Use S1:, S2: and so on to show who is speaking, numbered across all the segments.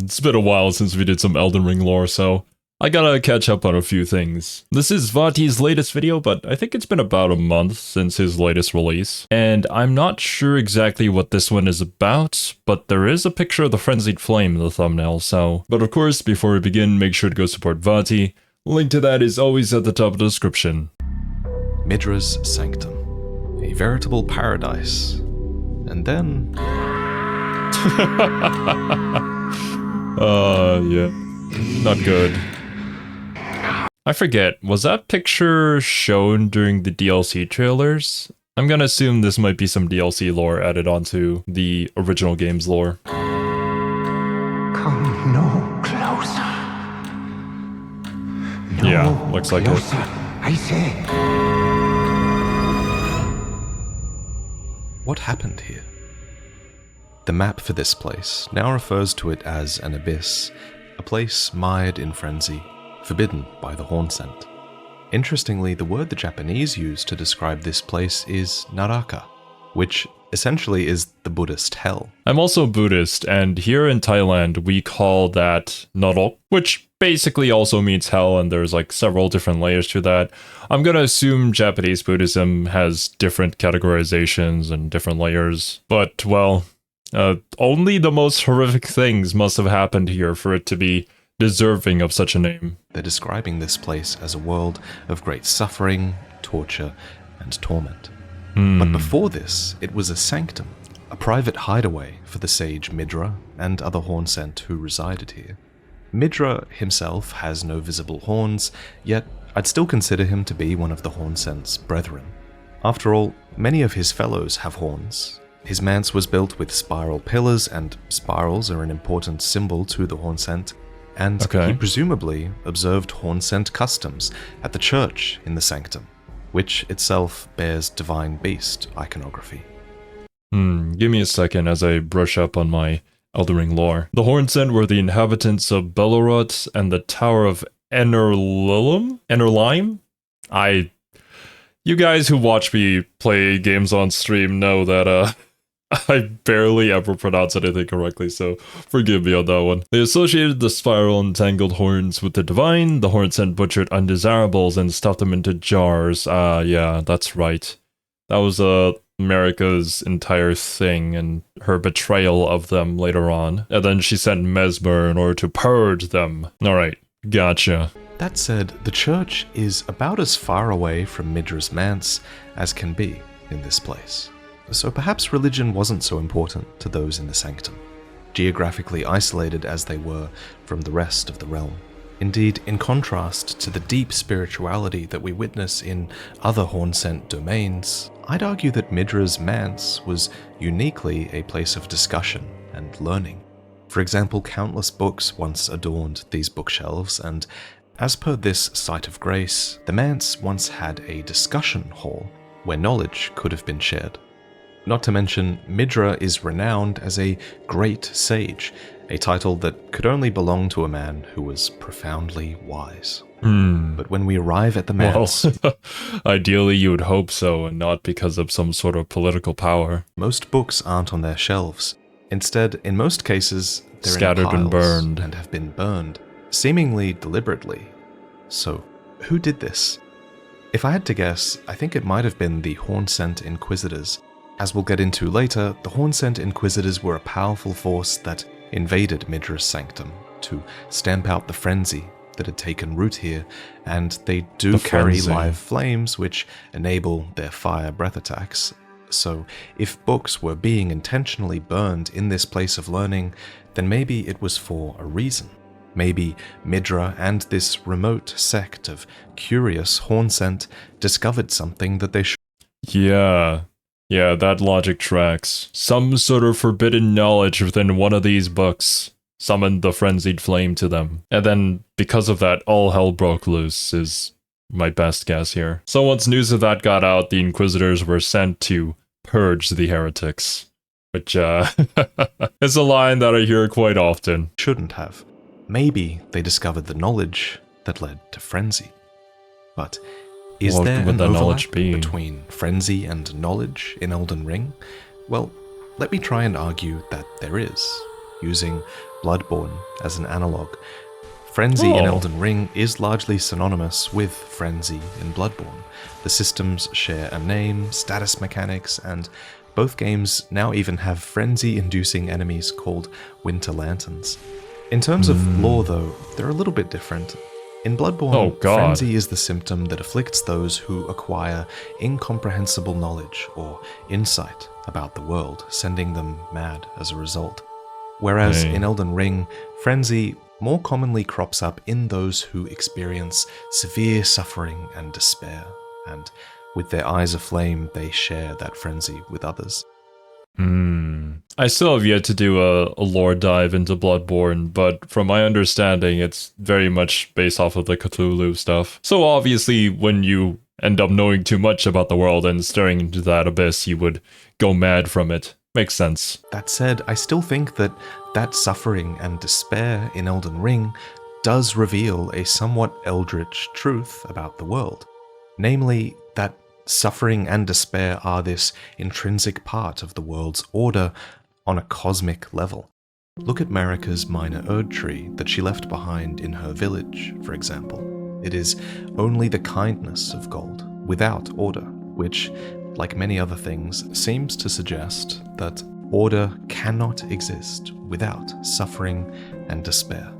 S1: It's been a while since we did some Elden Ring lore, so I gotta catch up on a few things. This is Vaati's latest video, but I think it's been about a month since his latest release. And I'm not sure exactly what this one is about, but there is a picture of the Frenzied Flame in the thumbnail, so... But of course, before we begin, make sure to go support Vaati. Link to that is always at the top of the description.
S2: Midra's Sanctum. A veritable paradise. And then...
S1: yeah. Not good. I forget, was that picture shown during the DLC trailers? I'm gonna assume this might be some DLC lore added onto the original game's lore.
S3: Come no closer. No
S1: Yeah, looks like
S3: closer,
S1: it.
S3: I say.
S2: What happened here? The map for this place now refers to it as an abyss, a place mired in frenzy, forbidden by the horn scent. Interestingly, the word the Japanese use to describe this place is Naraka, which essentially is the Buddhist hell.
S1: I'm also Buddhist, and here in Thailand we call that Narok, which basically also means hell, and there's like several different layers to that. I'm gonna assume Japanese Buddhism has different categorizations and different layers, but well, only the most horrific things must have happened here for it to be deserving of such a name.
S2: They're describing this place as a world of great suffering, torture, and torment. But before this, it was a sanctum, a private hideaway for the sage Midra and other hornsent who resided here. Midra himself has no visible horns, yet I'd still consider him to be one of the hornsent's brethren. After all, many of his fellows have horns. His manse was built with spiral pillars, and spirals are an important symbol to the hornsent, and he presumably observed hornsent customs at the church in the sanctum, which itself bears divine beast iconography.
S1: Give me a second as I brush up on my Elden Ring lore. The hornsent were the inhabitants of Belorot and the Tower of Enerlime? You guys who watch me play games on stream know that, I barely ever pronounce anything correctly, so forgive me on that one. They associated the spiral and tangled horns with the divine. The hornsent butchered undesirables and stuffed them into jars. Yeah, that's right. That was America's entire thing and her betrayal of them later on. And then she sent Mesmer in order to purge them. Alright, gotcha.
S2: That said, the church is about as far away from Midra's manse as can be in this place. So perhaps religion wasn't so important to those in the sanctum, geographically isolated as they were from the rest of the realm. Indeed, in contrast to the deep spirituality that we witness in other hornsent domains, I'd argue that Midra's manse was uniquely a place of discussion and learning. For example, countless books once adorned these bookshelves, and as per this site of grace, the manse once had a discussion hall where knowledge could have been shared. Not to mention, Midra is renowned as a great sage, a title that could only belong to a man who was profoundly wise. But when we arrive at the manse...
S1: Well, ideally you would hope so, and not because of some sort of political power.
S2: Most books aren't on their shelves. Instead, in most cases, they're
S1: scattered
S2: in
S1: and burned.
S2: and have been burned, seemingly deliberately. So, who did this? If I had to guess, I think it might have been the Hornsent Inquisitors. As we'll get into later, the Hornsent Inquisitors were a powerful force that invaded Midra's sanctum to stamp out the frenzy that had taken root here, and they do carry live flames which enable their fire breath attacks. So if books were being intentionally burned in this place of learning, then maybe it was for a reason. Maybe Midra and this remote sect of curious Hornsent discovered something that they should.
S1: Yeah, that logic tracks. Some sort of forbidden knowledge within one of these books summoned the frenzied flame to them. And then, because of that, all hell broke loose, is my best guess here. So once news of that got out, the Inquisitors were sent to purge the heretics. Which, is a line that I hear quite often.
S2: Shouldn't have. Maybe they discovered the knowledge that led to frenzy. But... is there an overlap between frenzy and knowledge in Elden Ring? Well, let me try and argue that there is. using Bloodborne as an analog. Frenzy in Elden Ring is largely synonymous with Frenzy in Bloodborne. The systems share a name, status mechanics, and both games now even have frenzy-inducing enemies called Winter Lanterns. In terms of lore, though, they're a little bit different. In Bloodborne, frenzy is the symptom that afflicts those who acquire incomprehensible knowledge or insight about the world, sending them mad as a result. Whereas in Elden Ring, frenzy more commonly crops up in those who experience severe suffering and despair, and with their eyes aflame, they share that frenzy with others.
S1: I still have yet to do a lore dive into Bloodborne, but from my understanding, it's very much based off of the Cthulhu stuff. So obviously, when you end up knowing too much about the world and staring into that abyss, you would go mad from it. Makes sense.
S2: That said, I still think that suffering and despair in Elden Ring does reveal a somewhat eldritch truth about the world. Namely, that suffering and despair are this intrinsic part of the world's order on a cosmic level. Look at Marika's minor Erd tree that she left behind in her village, for example. It is only the kindness of gold, without order, which, like many other things, seems to suggest that order cannot exist without suffering and despair.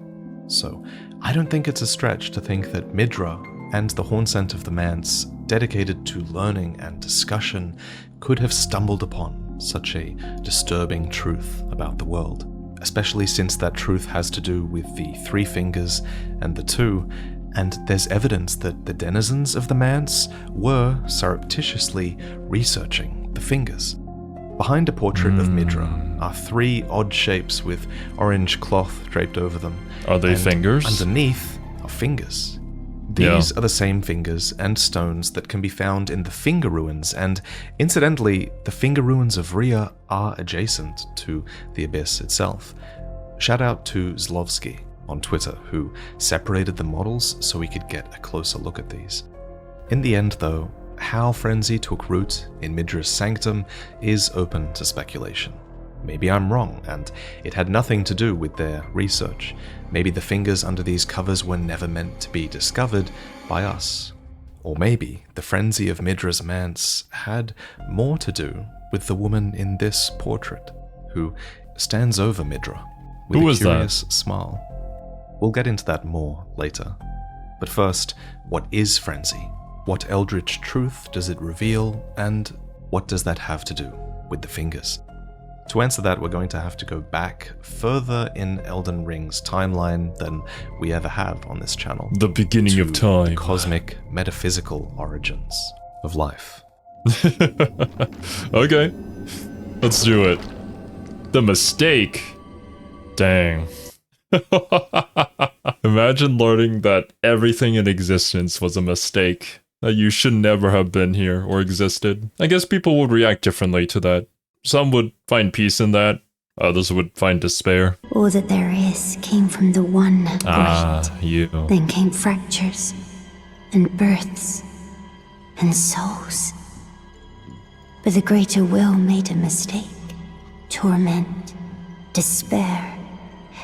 S2: So, I don't think it's a stretch to think that Midra and the Hornsent of the Manse, dedicated to learning and discussion, could have stumbled upon such a disturbing truth about the world, especially since that truth has to do with the three fingers and the two, and there's evidence that the denizens of the Manse were surreptitiously researching the fingers. Behind a portrait of Midra are three odd shapes with orange cloth draped over them.
S1: Are they fingers?
S2: Underneath are fingers. These are the same fingers and stones that can be found in the Finger Ruins, and incidentally, the Finger Ruins of Rhea are adjacent to the Abyss itself. Shout out to Zlovsky on Twitter, who separated the models so we could get a closer look at these. In the end, though, how frenzy took root in Midra's sanctum is open to speculation. Maybe I'm wrong, and it had nothing to do with their research. Maybe the fingers under these covers were never meant to be discovered by us. Or maybe the frenzy of Midra's Manse had more to do with the woman in this portrait, who stands over Midra with a curious smile. We'll get into that more later. But first, what is frenzy? What eldritch truth does it reveal, and what does that have to do with the fingers? To answer that, we're going to have to go back further in Elden Ring's timeline than we ever have on this channel.
S1: The beginning of time.
S2: The cosmic, metaphysical origins of life.
S1: Okay, let's do it. The mistake. Dang. Imagine learning that everything in existence was a mistake. That you should never have been here or existed. I guess people would react differently to that. Some would find peace in that, others would find despair.
S4: All that there is came from the one great.
S1: You.
S4: Then came fractures, and births, and souls. But the greater will made a mistake. Torment, despair,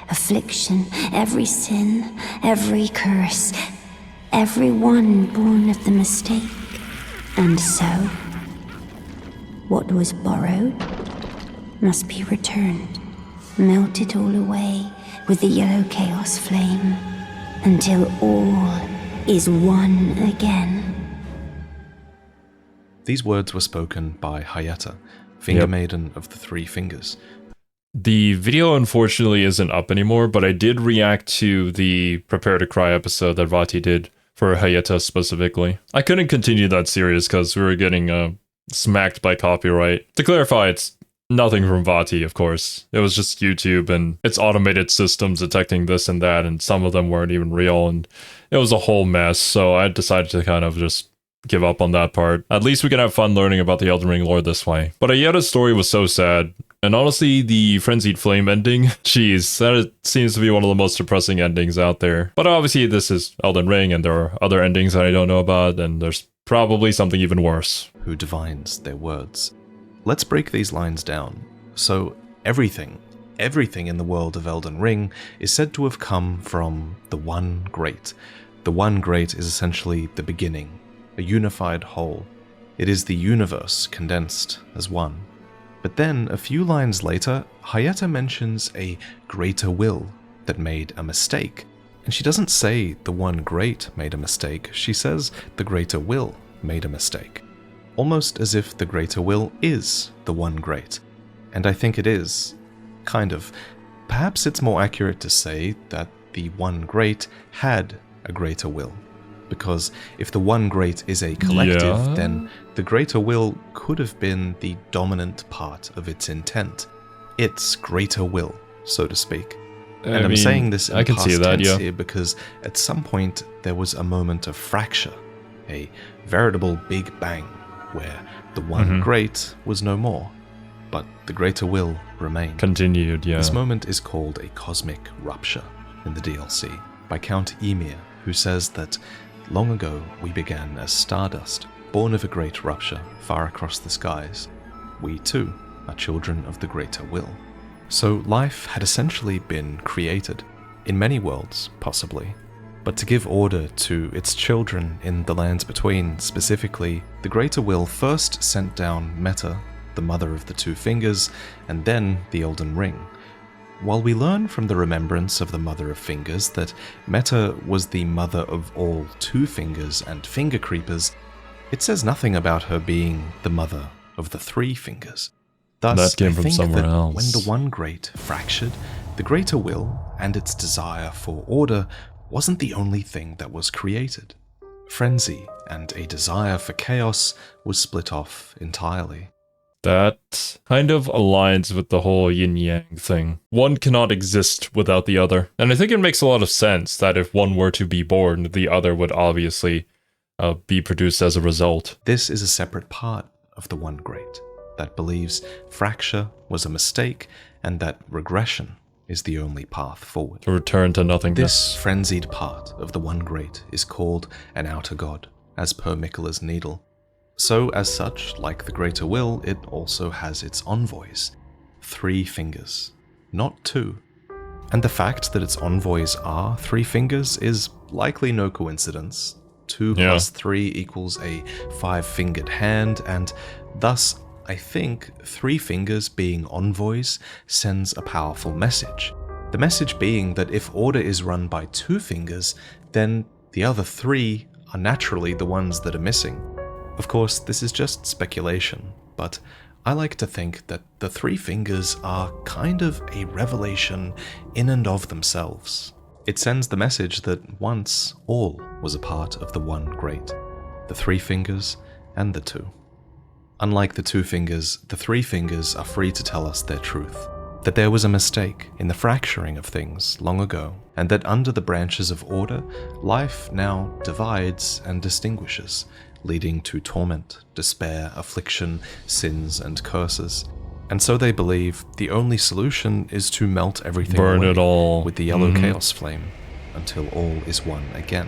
S4: affliction, every sin, every curse, every one born of the mistake. And so, what was borrowed must be returned, melted all away with the yellow chaos flame, until all is one again.
S2: These words were spoken by Hayata, Finger Maiden of the Three Fingers.
S1: The video unfortunately isn't up anymore, but I did react to the Prepare to Cry episode that Vaati did for Hayata specifically. I couldn't continue that series because we were getting smacked by copyright. To clarify, it's nothing from Vaati, of course. It was just YouTube and its automated systems detecting this and that, and some of them weren't even real, and it was a whole mess, so I decided to kind of just give up on that part. At least we can have fun learning about the Elden Ring lore this way. But Ayeta's story was so sad, and honestly, the Frenzied Flame ending, jeez, that seems to be one of the most depressing endings out there. But obviously this is Elden Ring, and there are other endings that I don't know about, and there's probably something even worse.
S2: Who divines their words. Let's break these lines down. So, everything everything in the world of Elden Ring is said to have come from the One Great. The One Great is essentially the beginning, a unified whole. It is the universe condensed as one. But then, a few lines later, Hayata mentions a greater will that made a mistake. And she doesn't say the One Great made a mistake, she says the greater will made a mistake. Almost as if the greater will is the One Great. And I think it is. Kind of. Perhaps it's more accurate to say that the One Great had a greater will. Because if the One Great is a collective, then the greater will could have been the dominant part of its intent. Its greater will, so to speak. And I'm saying this in past tense here because at some point there was a moment of fracture, a veritable Big Bang, where the One Great was no more, but the greater will remained.
S1: Continued, yeah.
S2: This moment is called a cosmic rupture in the DLC by Count Emir, who says that long ago we began as stardust, born of a great rupture far across the skies. We too are children of the greater will. So life had essentially been created, in many worlds, possibly, but to give order to its children in the lands between, specifically, the greater will first sent down Meta, the mother of the Two Fingers, and then the Elden Ring. While we learn from the remembrance of the Mother of Fingers that Meta was the mother of all Two Fingers and Finger Creepers, it says nothing about her being the mother of the Three Fingers. Thus,
S1: that came from somewhere else.
S2: When the One Great fractured, the greater will and its desire for order wasn't the only thing that was created. Frenzy and a desire for chaos was split off entirely.
S1: That kind of aligns with the whole yin-yang thing. One cannot exist without the other. And I think it makes a lot of sense that if one were to be born, the other would obviously be produced as a result.
S2: This is a separate part of the One Great that believes fracture was a mistake and that regression is the only path forward.
S1: To return to nothingness.
S2: This frenzied part of the One Great is called an outer god, as per Miquella's needle. So, as such, like the greater will, it also has its envoys. 3 fingers, not 2. And the fact that its envoys are 3 fingers is likely no coincidence. 2 plus 3 equals a 5-fingered hand, and thus, I think 3 fingers being envoys sends a powerful message. The message being that if order is run by 2 fingers, then the other 3 are naturally the ones that are missing. Of course, this is just speculation, but I like to think that the 3 fingers are kind of a revelation in and of themselves. It sends the message that once all was a part of the One Great, the 3 fingers and the 2. Unlike the 2 fingers, the 3 fingers are free to tell us their truth, that there was a mistake in the fracturing of things long ago, and that under the branches of order, life now divides and distinguishes, leading to torment, despair, affliction, sins, and curses. And so they believe the only solution is to melt everything
S1: Burn
S2: away
S1: it all.
S2: with the yellow chaos flame, until all is one again.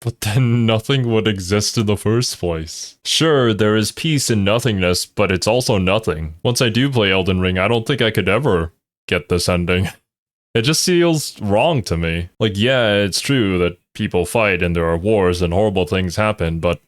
S1: But then nothing would exist in the first place. Sure, there is peace in nothingness, but it's also nothing. Once I do play Elden Ring, I don't think I could ever get this ending. It just feels wrong to me. Like, yeah, it's true that people fight and there are wars and horrible things happen, but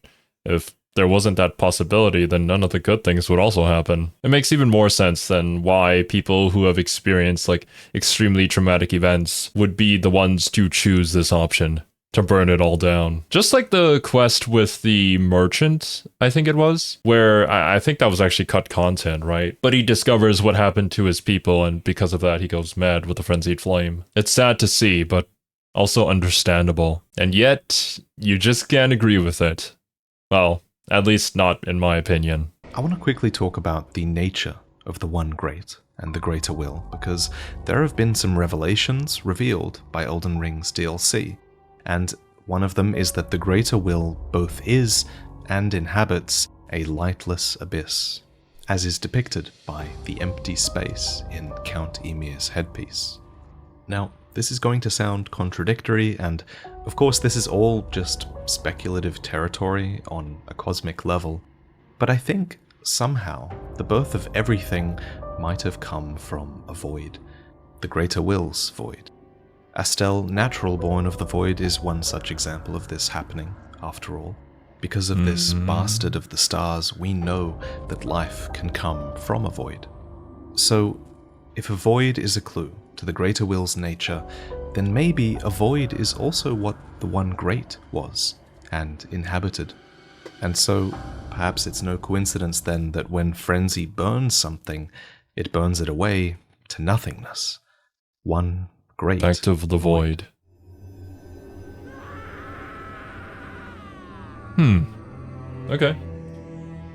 S1: if there wasn't that possibility, then none of the good things would also happen. It makes even more sense than why people who have experienced, like, extremely traumatic events would be the ones to choose this option. To burn it all down. Just like the quest with the merchant, I think it was, where I think that was actually cut content, right? But he discovers what happened to his people, and because of that, he goes mad with the frenzied flame. It's sad to see, but also understandable. And yet, you just can't agree with it. Well, at least not in my opinion.
S2: I want to quickly talk about the nature of the One Great and the Greater Will, because there have been some revelations revealed by Elden Ring's DLC. And one of them is that the greater will both is and inhabits a lightless abyss, as is depicted by the empty space in Count Emir's headpiece. Now, this is going to sound contradictory, and of course this is all just speculative territory on a cosmic level, but I think somehow the birth of everything might have come from a void, the Greater Will's void. Astel, natural born of the void, is one such example of this happening, after all. Because of this bastard of the stars, we know that life can come from a void. So, if a void is a clue to the Greater Will's nature, then maybe a void is also what the One Great was, and inhabited. And so, perhaps it's no coincidence then that when Frenzy burns something, it burns it away to nothingness. One Great
S1: Act of the void. Okay.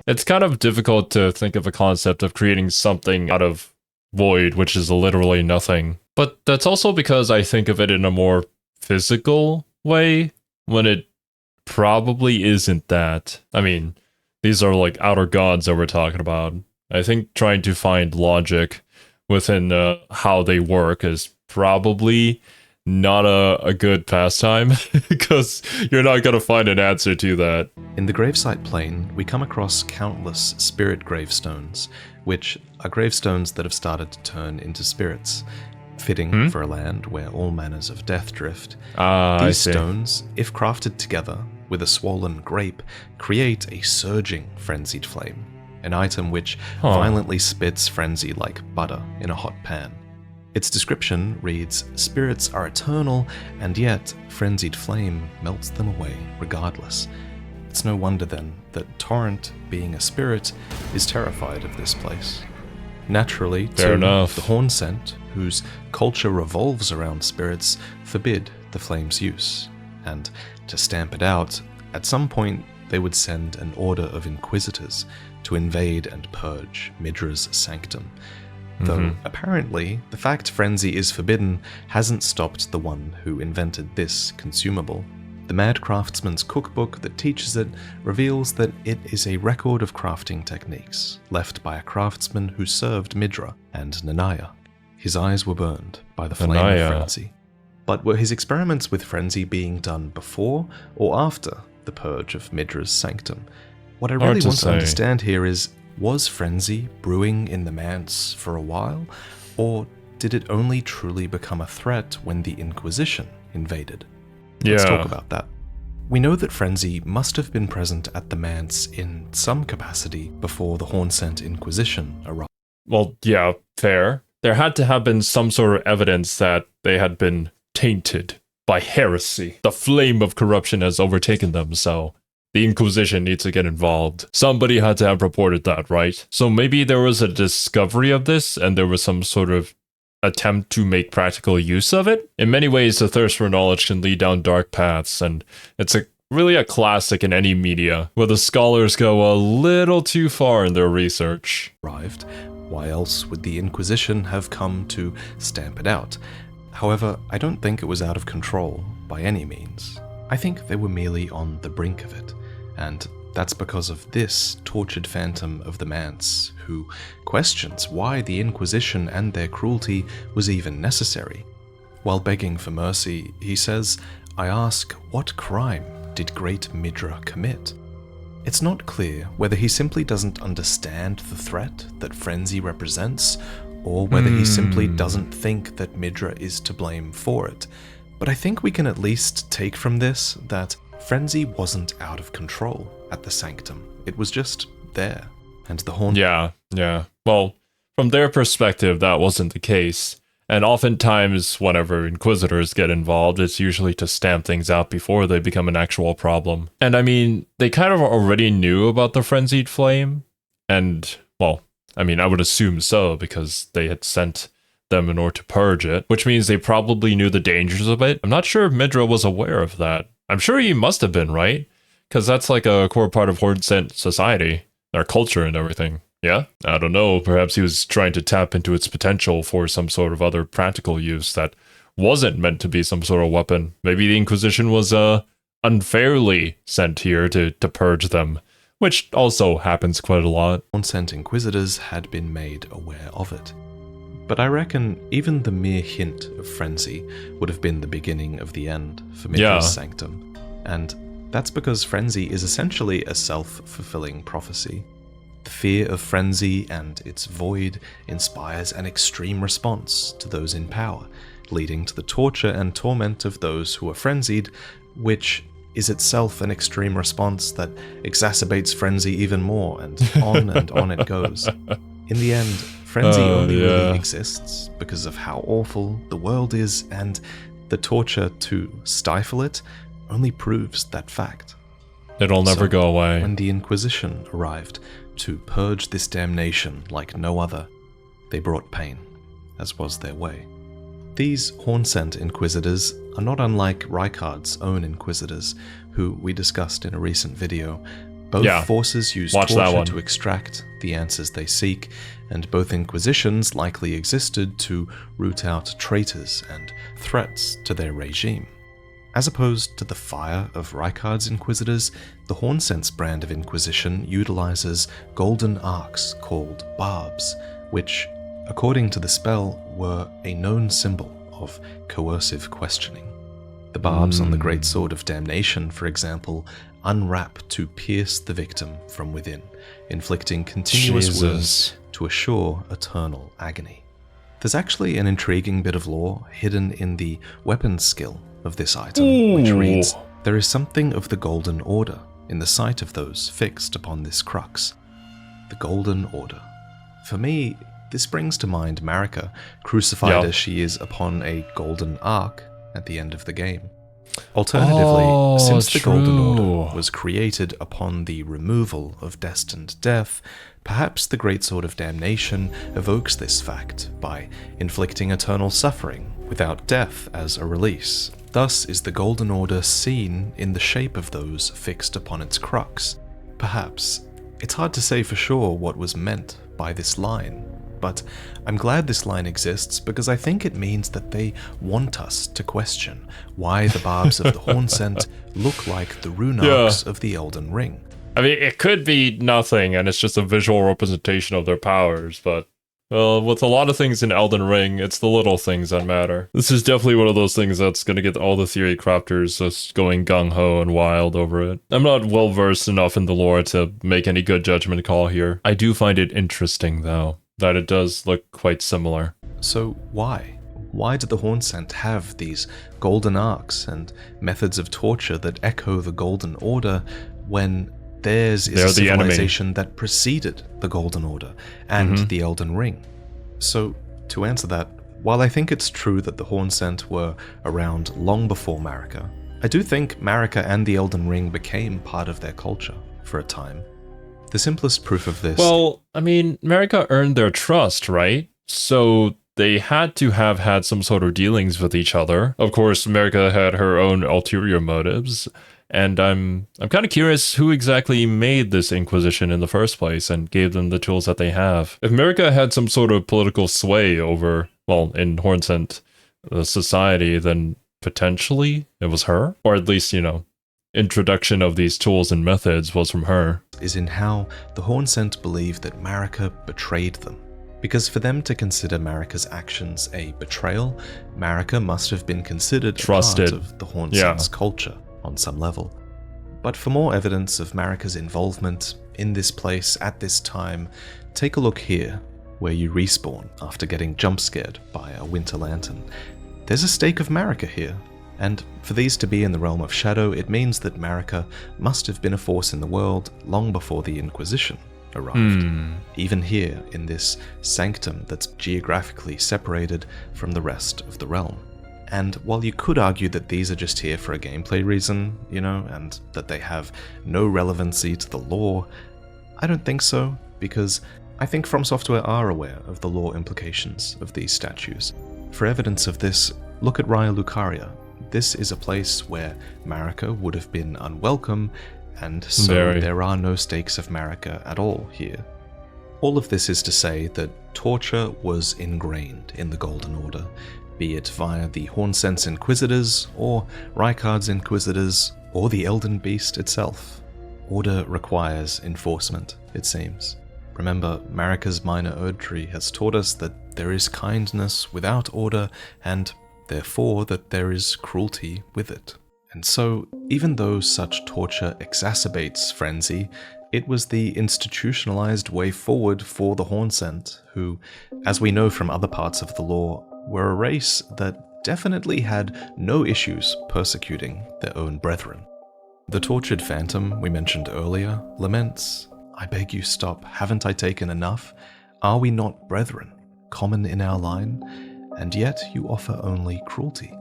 S1: It's kind of difficult to think of a concept of creating something out of void, which is literally nothing. But that's also because I think of it in a more physical way, when it probably isn't that. I mean, these are like outer gods that we're talking about. I think trying to find logic within how they work is probably not a good pastime, because you're not going to find an answer to that.
S2: In the gravesite plane, we come across countless spirit gravestones, which are gravestones that have started to turn into spirits, fitting for a land where all manners of death drift. These stones, if crafted together with a swollen grape, create a surging frenzied flame, an item which violently spits frenzy like butter in a hot pan. Its description reads, "Spirits are eternal, and yet frenzied flame melts them away regardless." It's no wonder then that Torrent, being a spirit, is terrified of this place. Naturally,
S1: Fair enough.
S2: the Horn Scent, whose culture revolves around spirits, forbid the flame's use. And to stamp it out, at some point they would send an order of inquisitors to invade and purge Midra's sanctum. Though, apparently, the fact frenzy is forbidden hasn't stopped the one who invented this consumable. The Mad Craftsman's cookbook that teaches it reveals that it is a record of crafting techniques left by a craftsman who served Midra and Nanaya. His eyes were burned by the flame of frenzy. But were his experiments with frenzy being done before or after the purge of Midra's sanctum? What I really want to understand here is, was frenzy brewing in the manse for a while, or did it only truly become a threat when the Inquisition invaded? Let's talk about that. We know that frenzy must have been present at the manse in some capacity before the Hornscent Inquisition arrived.
S1: Well, yeah, fair. There had to have been some sort of evidence that they had been tainted by heresy. The flame of corruption has overtaken them, so the Inquisition needs to get involved. Somebody had to have reported that, right? So maybe there was a discovery of this, and there was some sort of attempt to make practical use of it. In many ways, the thirst for knowledge can lead down dark paths, and it's really a classic in any media, where the scholars go a little too far in their research.
S2: Why else would the Inquisition have come to stamp it out? However, I don't think it was out of control by any means. I think they were merely on the brink of it, and that's because of this tortured phantom of the manse, who questions why the Inquisition and their cruelty was even necessary. While begging for mercy, he says, "I ask, what crime did great Midra commit?" It's not clear whether he simply doesn't understand the threat that frenzy represents, or whether he simply doesn't think that Midra is to blame for it. But I think we can at least take from this that frenzy wasn't out of control at the sanctum. It was just there. And the Horn...
S1: Yeah. Well, from their perspective, that wasn't the case. And oftentimes, whenever Inquisitors get involved, it's usually to stamp things out before they become an actual problem. And I mean, they kind of already knew about the Frenzied Flame. And, well, I mean, I would assume so, because they had sent them in order to purge it, which means they probably knew the dangers of it. I'm not sure if Midra was aware of that. I'm sure he must have been, right? Because that's like a core part of Hornscent society, their culture and everything. Yeah? I don't know, perhaps he was trying to tap into its potential for some sort of other practical use that wasn't meant to be some sort of weapon. Maybe the Inquisition was unfairly sent here to purge them, which also happens quite a lot.
S2: Hornscent Inquisitors had been made aware of it. But I reckon even the mere hint of frenzy would have been the beginning of the end for Midra's sanctum. And that's because frenzy is essentially a self-fulfilling prophecy. The fear of frenzy and its void inspires an extreme response to those in power, leading to the torture and torment of those who are frenzied, which is itself an extreme response that exacerbates frenzy even more, and on it goes. In the end, frenzy only really exists because of how awful the world is, and the torture to stifle it only proves that fact.
S1: It'll never go away.
S2: When the Inquisition arrived to purge this damnation like no other, they brought pain, as was their way. These Hornsent Inquisitors are not unlike Rykard's own Inquisitors, who we discussed in a recent video. Both forces use torture to extract the answers they seek, and both Inquisitions likely existed to root out traitors and threats to their regime. As opposed to the fire of Rykard's Inquisitors, the Hornsent's brand of Inquisition utilizes golden arcs called barbs, which, according to the spell, were a known symbol of coercive questioning. The barbs on the Great Sword of Damnation, for example, unwrap to pierce the victim from within, inflicting continuous wounds to assure eternal agony. There's actually an intriguing bit of lore hidden in the weapons skill of this item, which reads, "There is something of the Golden Order in the sight of those fixed upon this crux." The Golden Order. For me, this brings to mind Marika, crucified as she is upon a golden ark at the end of the game. Alternatively, since the Golden Order was created upon the removal of destined death, perhaps the Great Sword of Damnation evokes this fact by inflicting eternal suffering without death as a release. Thus is the Golden Order seen in the shape of those fixed upon its crux. Perhaps. It's hard to say for sure what was meant by this line, but I'm glad this line exists because I think it means that they want us to question why the barbs of the Hornsent look like the rune arcs of the Elden Ring.
S1: I mean, it could be nothing, and it's just a visual representation of their powers, but, well, with a lot of things in Elden Ring, it's the little things that matter. This is definitely one of those things that's going to get all the theory crafters just going gung-ho and wild over it. I'm not well-versed enough in the lore to make any good judgment call here. I do find it interesting, though, that it does look quite similar.
S2: So why? Why did the Hornsent have these golden arcs and methods of torture that echo the Golden Order when theirs is a civilization that preceded the Golden Order and the Elden Ring? So, to answer that, while I think it's true that the Hornsent were around long before Marika, I do think Marika and the Elden Ring became part of their culture for a time. The simplest proof of this...
S1: Well, I mean, Marika earned their trust, right? So they had to have had some sort of dealings with each other. Of course, Marika had her own ulterior motives, and I'm kind of curious who exactly made this Inquisition in the first place and gave them the tools that they have. If Marika had some sort of political sway over, well, in Hornsent society, then potentially it was her? Or at least, you know, introduction of these tools and methods was from her.
S2: Is in how the Hornsent believe that Marika betrayed them. Because for them to consider Marika's actions a betrayal, Marika must have been considered
S1: trusted.
S2: A part of the Hornsent's culture on some level. But for more evidence of Marika's involvement in this place at this time, take a look here, where you respawn after getting jump-scared by a winter lantern. There's a stake of Marika here, and for these to be in the realm of shadow, it means that Marika must have been a force in the world long before the Inquisition arrived. Even here, in this sanctum that's geographically separated from the rest of the realm. And while you could argue that these are just here for a gameplay reason, you know, and that they have no relevancy to the lore, I don't think so, because I think From Software are aware of the lore implications of these statues. For evidence of this, look at Raya Lucaria. This is a place where Marika would have been unwelcome, and so there are no stakes of Marika at all here. All of this is to say that torture was ingrained in the Golden Order, be it via the Hornsent's Inquisitors, or Rykard's Inquisitors, or the Elden Beast itself. Order requires enforcement, it seems. Remember, Marika's minor Erdtree has taught us that there is kindness without order, and therefore that there is cruelty with it. And so, even though such torture exacerbates frenzy, It was the institutionalized way forward for the Hornsent, who, as we know from other parts of the lore, were a race that definitely had no issues persecuting their own brethren. The tortured phantom we mentioned earlier laments, "I beg you stop, haven't I taken enough? Are we not brethren, common in our line? And yet you offer only cruelty."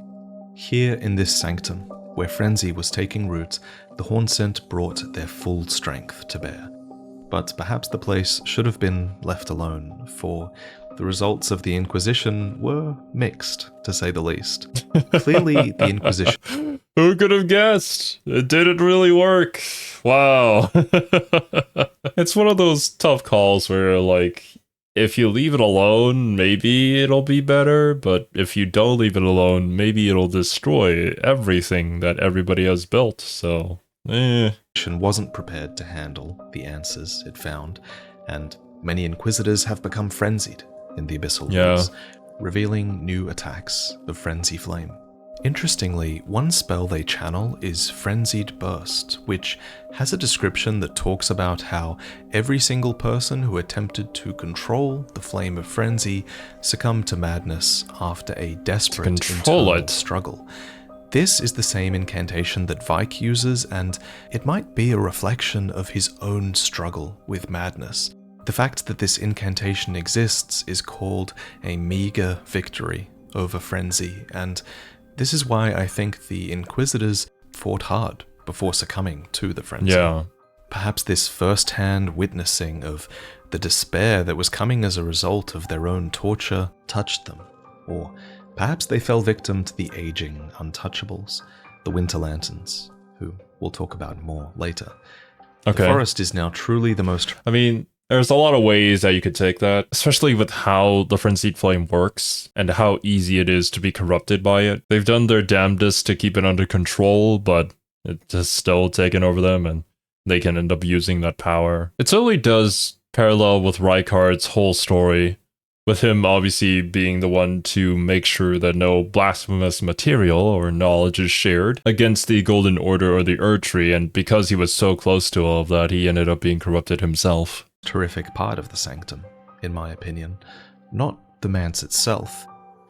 S2: Here in this sanctum, where frenzy was taking root, the Hornsent brought their full strength to bear. But perhaps the place should have been left alone, for the results of the Inquisition were mixed, to say the least. Clearly, the Inquisition...
S1: Who could have guessed? It didn't really work. Wow. It's one of those tough calls where, like, if you leave it alone, maybe it'll be better, but if you don't leave it alone, maybe it'll destroy everything that everybody has built, so...
S2: wasn't prepared to handle the answers it found, and many Inquisitors have become frenzied in the Abyssal Woods, revealing new attacks of Frenzy Flame. Interestingly, one spell they channel is Frenzied Burst, which has a description that talks about how every single person who attempted to control the flame of frenzy succumbed to madness after a desperate internal struggle. This is the same incantation that Vike uses, and it might be a reflection of his own struggle with madness. The fact that this incantation exists is called a meager victory over frenzy, and this is why I think the Inquisitors fought hard before succumbing to the frenzy.
S1: Yeah.
S2: Perhaps this first-hand witnessing of the despair that was coming as a result of their own torture touched them, or perhaps they fell victim to the aging untouchables, the Winter Lanterns, who we'll talk about more later.
S1: Okay.
S2: The forest is now truly the most...
S1: I mean, there's a lot of ways that you could take that, especially with how the Frenzied Flame works and how easy it is to be corrupted by it. They've done their damnedest to keep it under control, but it's just still taken over them and they can end up using that power. It certainly does parallel with Rykard's whole story, with him obviously being the one to make sure that no blasphemous material or knowledge is shared against the Golden Order or the Erdtree, and because he was so close to all of that, he ended up being corrupted himself.
S2: Terrific part of the Sanctum, in my opinion, not the manse itself.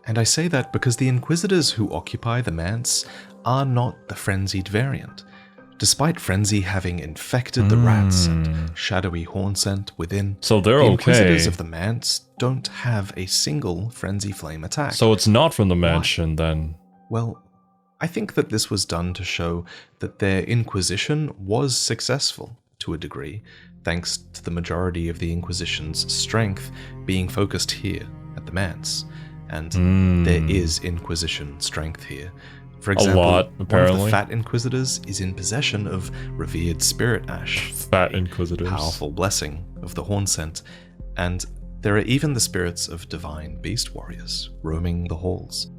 S2: And I say that because the Inquisitors who occupy the manse are not the frenzied variant. Despite frenzy having infected the rats and shadowy Hornsent within,
S1: so they're
S2: the
S1: okay.
S2: Inquisitors of the manse don't have a single frenzy flame attack.
S1: So it's not from the mansion then?
S2: Well, I think that this was done to show that their Inquisition was successful to a degree, thanks to the majority of the Inquisition's strength being focused here at the manse. And there is Inquisition strength here. For example,
S1: a lot, apparently.
S2: One of the Fat Inquisitors is in possession of revered Spirit Ash.
S1: Fat Inquisitors.
S2: Powerful blessing of the Hornsent. And there are even the spirits of Divine Beast Warriors roaming the halls.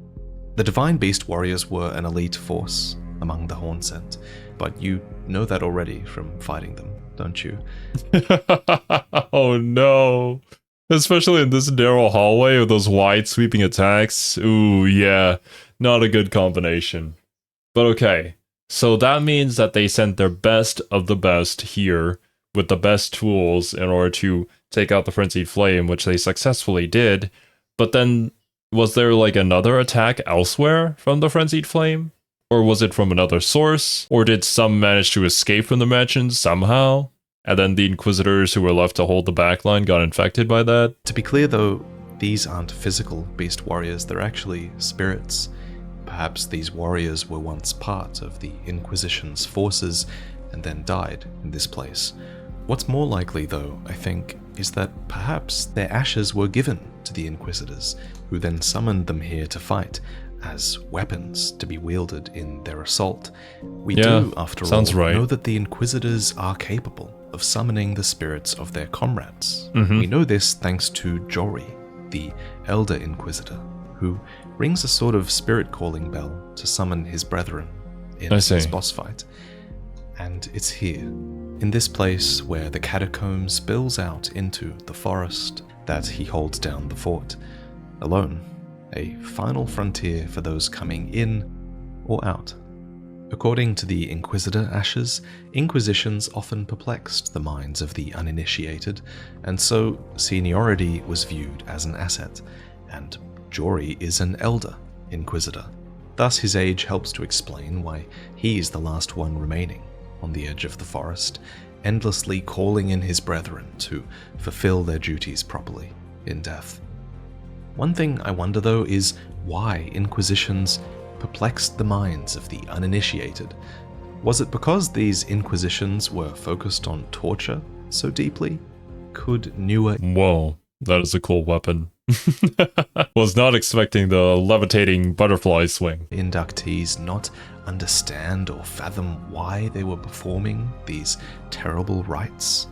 S2: The Divine Beast Warriors were an elite force among the Hornsent, but you know that already from fighting them, don't you?
S1: Oh no. Especially in this narrow hallway with those wide sweeping attacks. Ooh, yeah. Not a good combination. But okay. So that means that they sent their best of the best here with the best tools in order to take out the Frenzied Flame, which they successfully did. But then, was there like another attack elsewhere from the Frenzied Flame? Or was it from another source? Or did some manage to escape from the mansion somehow? And then the Inquisitors who were left to hold the backline got infected by that?
S2: To be clear though, these aren't physical beast warriors, they're actually spirits. Perhaps these warriors were once part of the Inquisition's forces and then died in this place. What's more likely though, I think, is that perhaps their ashes were given to the Inquisitors, who then summoned them here to fight, as weapons to be wielded in their assault. We do, after all, know that the Inquisitors are capable of summoning the spirits of their comrades. We know this thanks to Jory, the Elder Inquisitor, who rings a sort of spirit calling bell to summon his brethren in his boss fight. And it's here, in this place where the catacomb spills out into the forest, that he holds down the fort, alone, a final frontier for those coming in or out According to the Inquisitor Ashes, inquisitions often perplexed the minds of the uninitiated, and so seniority was viewed as an asset, and Jory is an elder Inquisitor. Thus his age helps to explain why he is the last one remaining on the edge of the forest, endlessly calling in his brethren to fulfill their duties properly in death. One thing I wonder though is why inquisitions perplexed the minds of the uninitiated. Was it because these inquisitions were focused on torture so deeply? Could newer...
S1: Whoa, that is a cool weapon. Was not expecting the levitating butterfly swing.
S2: Inductees not understand or fathom why they were performing these terrible rites?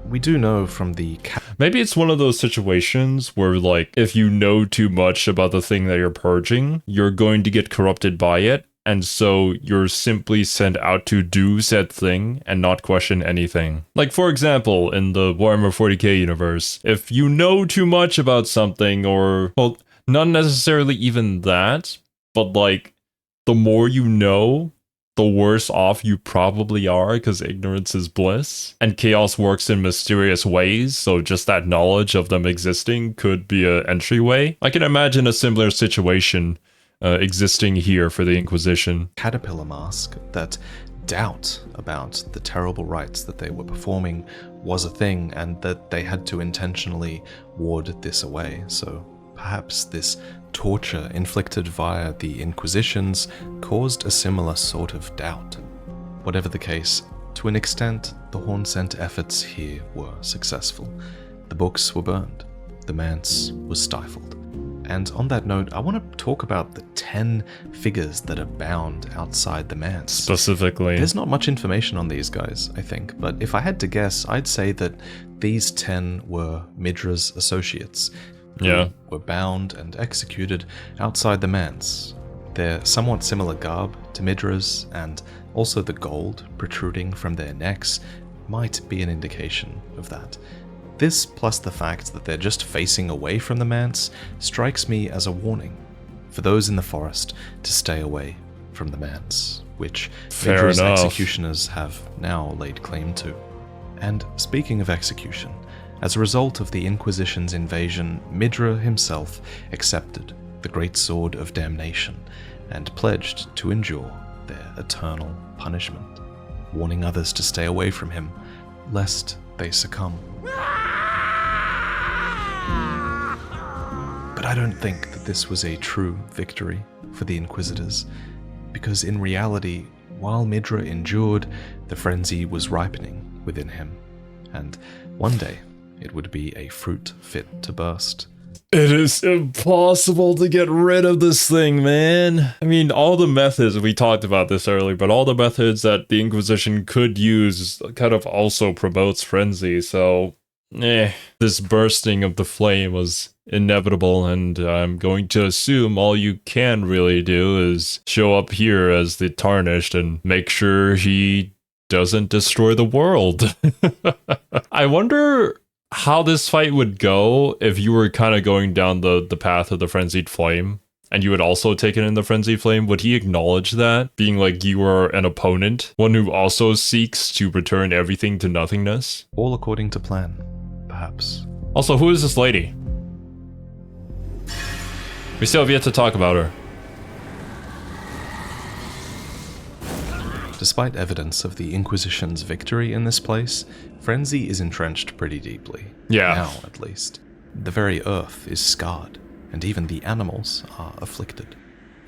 S2: We do know from the...
S1: Maybe it's one of those situations where, like, if you know too much about the thing that you're purging, you're going to get corrupted by it, and so you're simply sent out to do said thing and not question anything. Like, for example, in the Warhammer 40k universe, if you know too much about something, or, well, not necessarily even that, but, like, the more you know, the worse off you probably are, because ignorance is bliss. And chaos works in mysterious ways, so just that knowledge of them existing could be an entryway. I can imagine a similar situation existing here for the Inquisition.
S2: Caterpillar mask, that doubt about the terrible rites that they were performing was a thing, and that they had to intentionally ward this away. So perhaps this torture inflicted via the Inquisitions caused a similar sort of doubt. Whatever the case, to an extent, the Hornsent efforts here were successful. The books were burned, the manse was stifled. And on that note, I want to talk about the 10 figures that are bound outside the manse.
S1: Specifically.
S2: There's not much information on these guys, I think, but if I had to guess, I'd say that these 10 were Midra's associates.
S1: Yeah.
S2: Were bound and executed outside the manse. Their somewhat similar garb to Midra's, and also the gold protruding from their necks, might be an indication of that. This, plus the fact that they're just facing away from the manse, strikes me as a warning for those in the forest to stay away from the manse, which Midra's executioners have now laid claim to. And speaking of execution, as a result of the Inquisition's invasion, Midra himself accepted the Great Sword of Damnation and pledged to endure their eternal punishment, warning others to stay away from him, lest they succumb. But I don't think that this was a true victory for the Inquisitors, because in reality, while Midra endured, the frenzy was ripening within him, and one day it would be a fruit fit to burst.
S1: It is impossible to get rid of this thing, man. I mean, all the methods, we talked about this earlier, but all the methods that the Inquisition could use kind of also promotes frenzy, so this bursting of the flame was inevitable, and I'm going to assume all you can really do is show up here as the Tarnished and make sure he doesn't destroy the world. I wonder how this fight would go if you were kind of going down the path of the Frenzied Flame, and you had also taken in the Frenzied Flame. Would he acknowledge that, being like you are an opponent, one who also seeks to return everything to nothingness?
S2: All according to plan, perhaps.
S1: Also, who is this lady? We still have yet to talk about her.
S2: Despite evidence of the Inquisition's victory in this place, frenzy is entrenched pretty deeply.
S1: Yeah.
S2: Now, at least. The very earth is scarred, and even the animals are afflicted.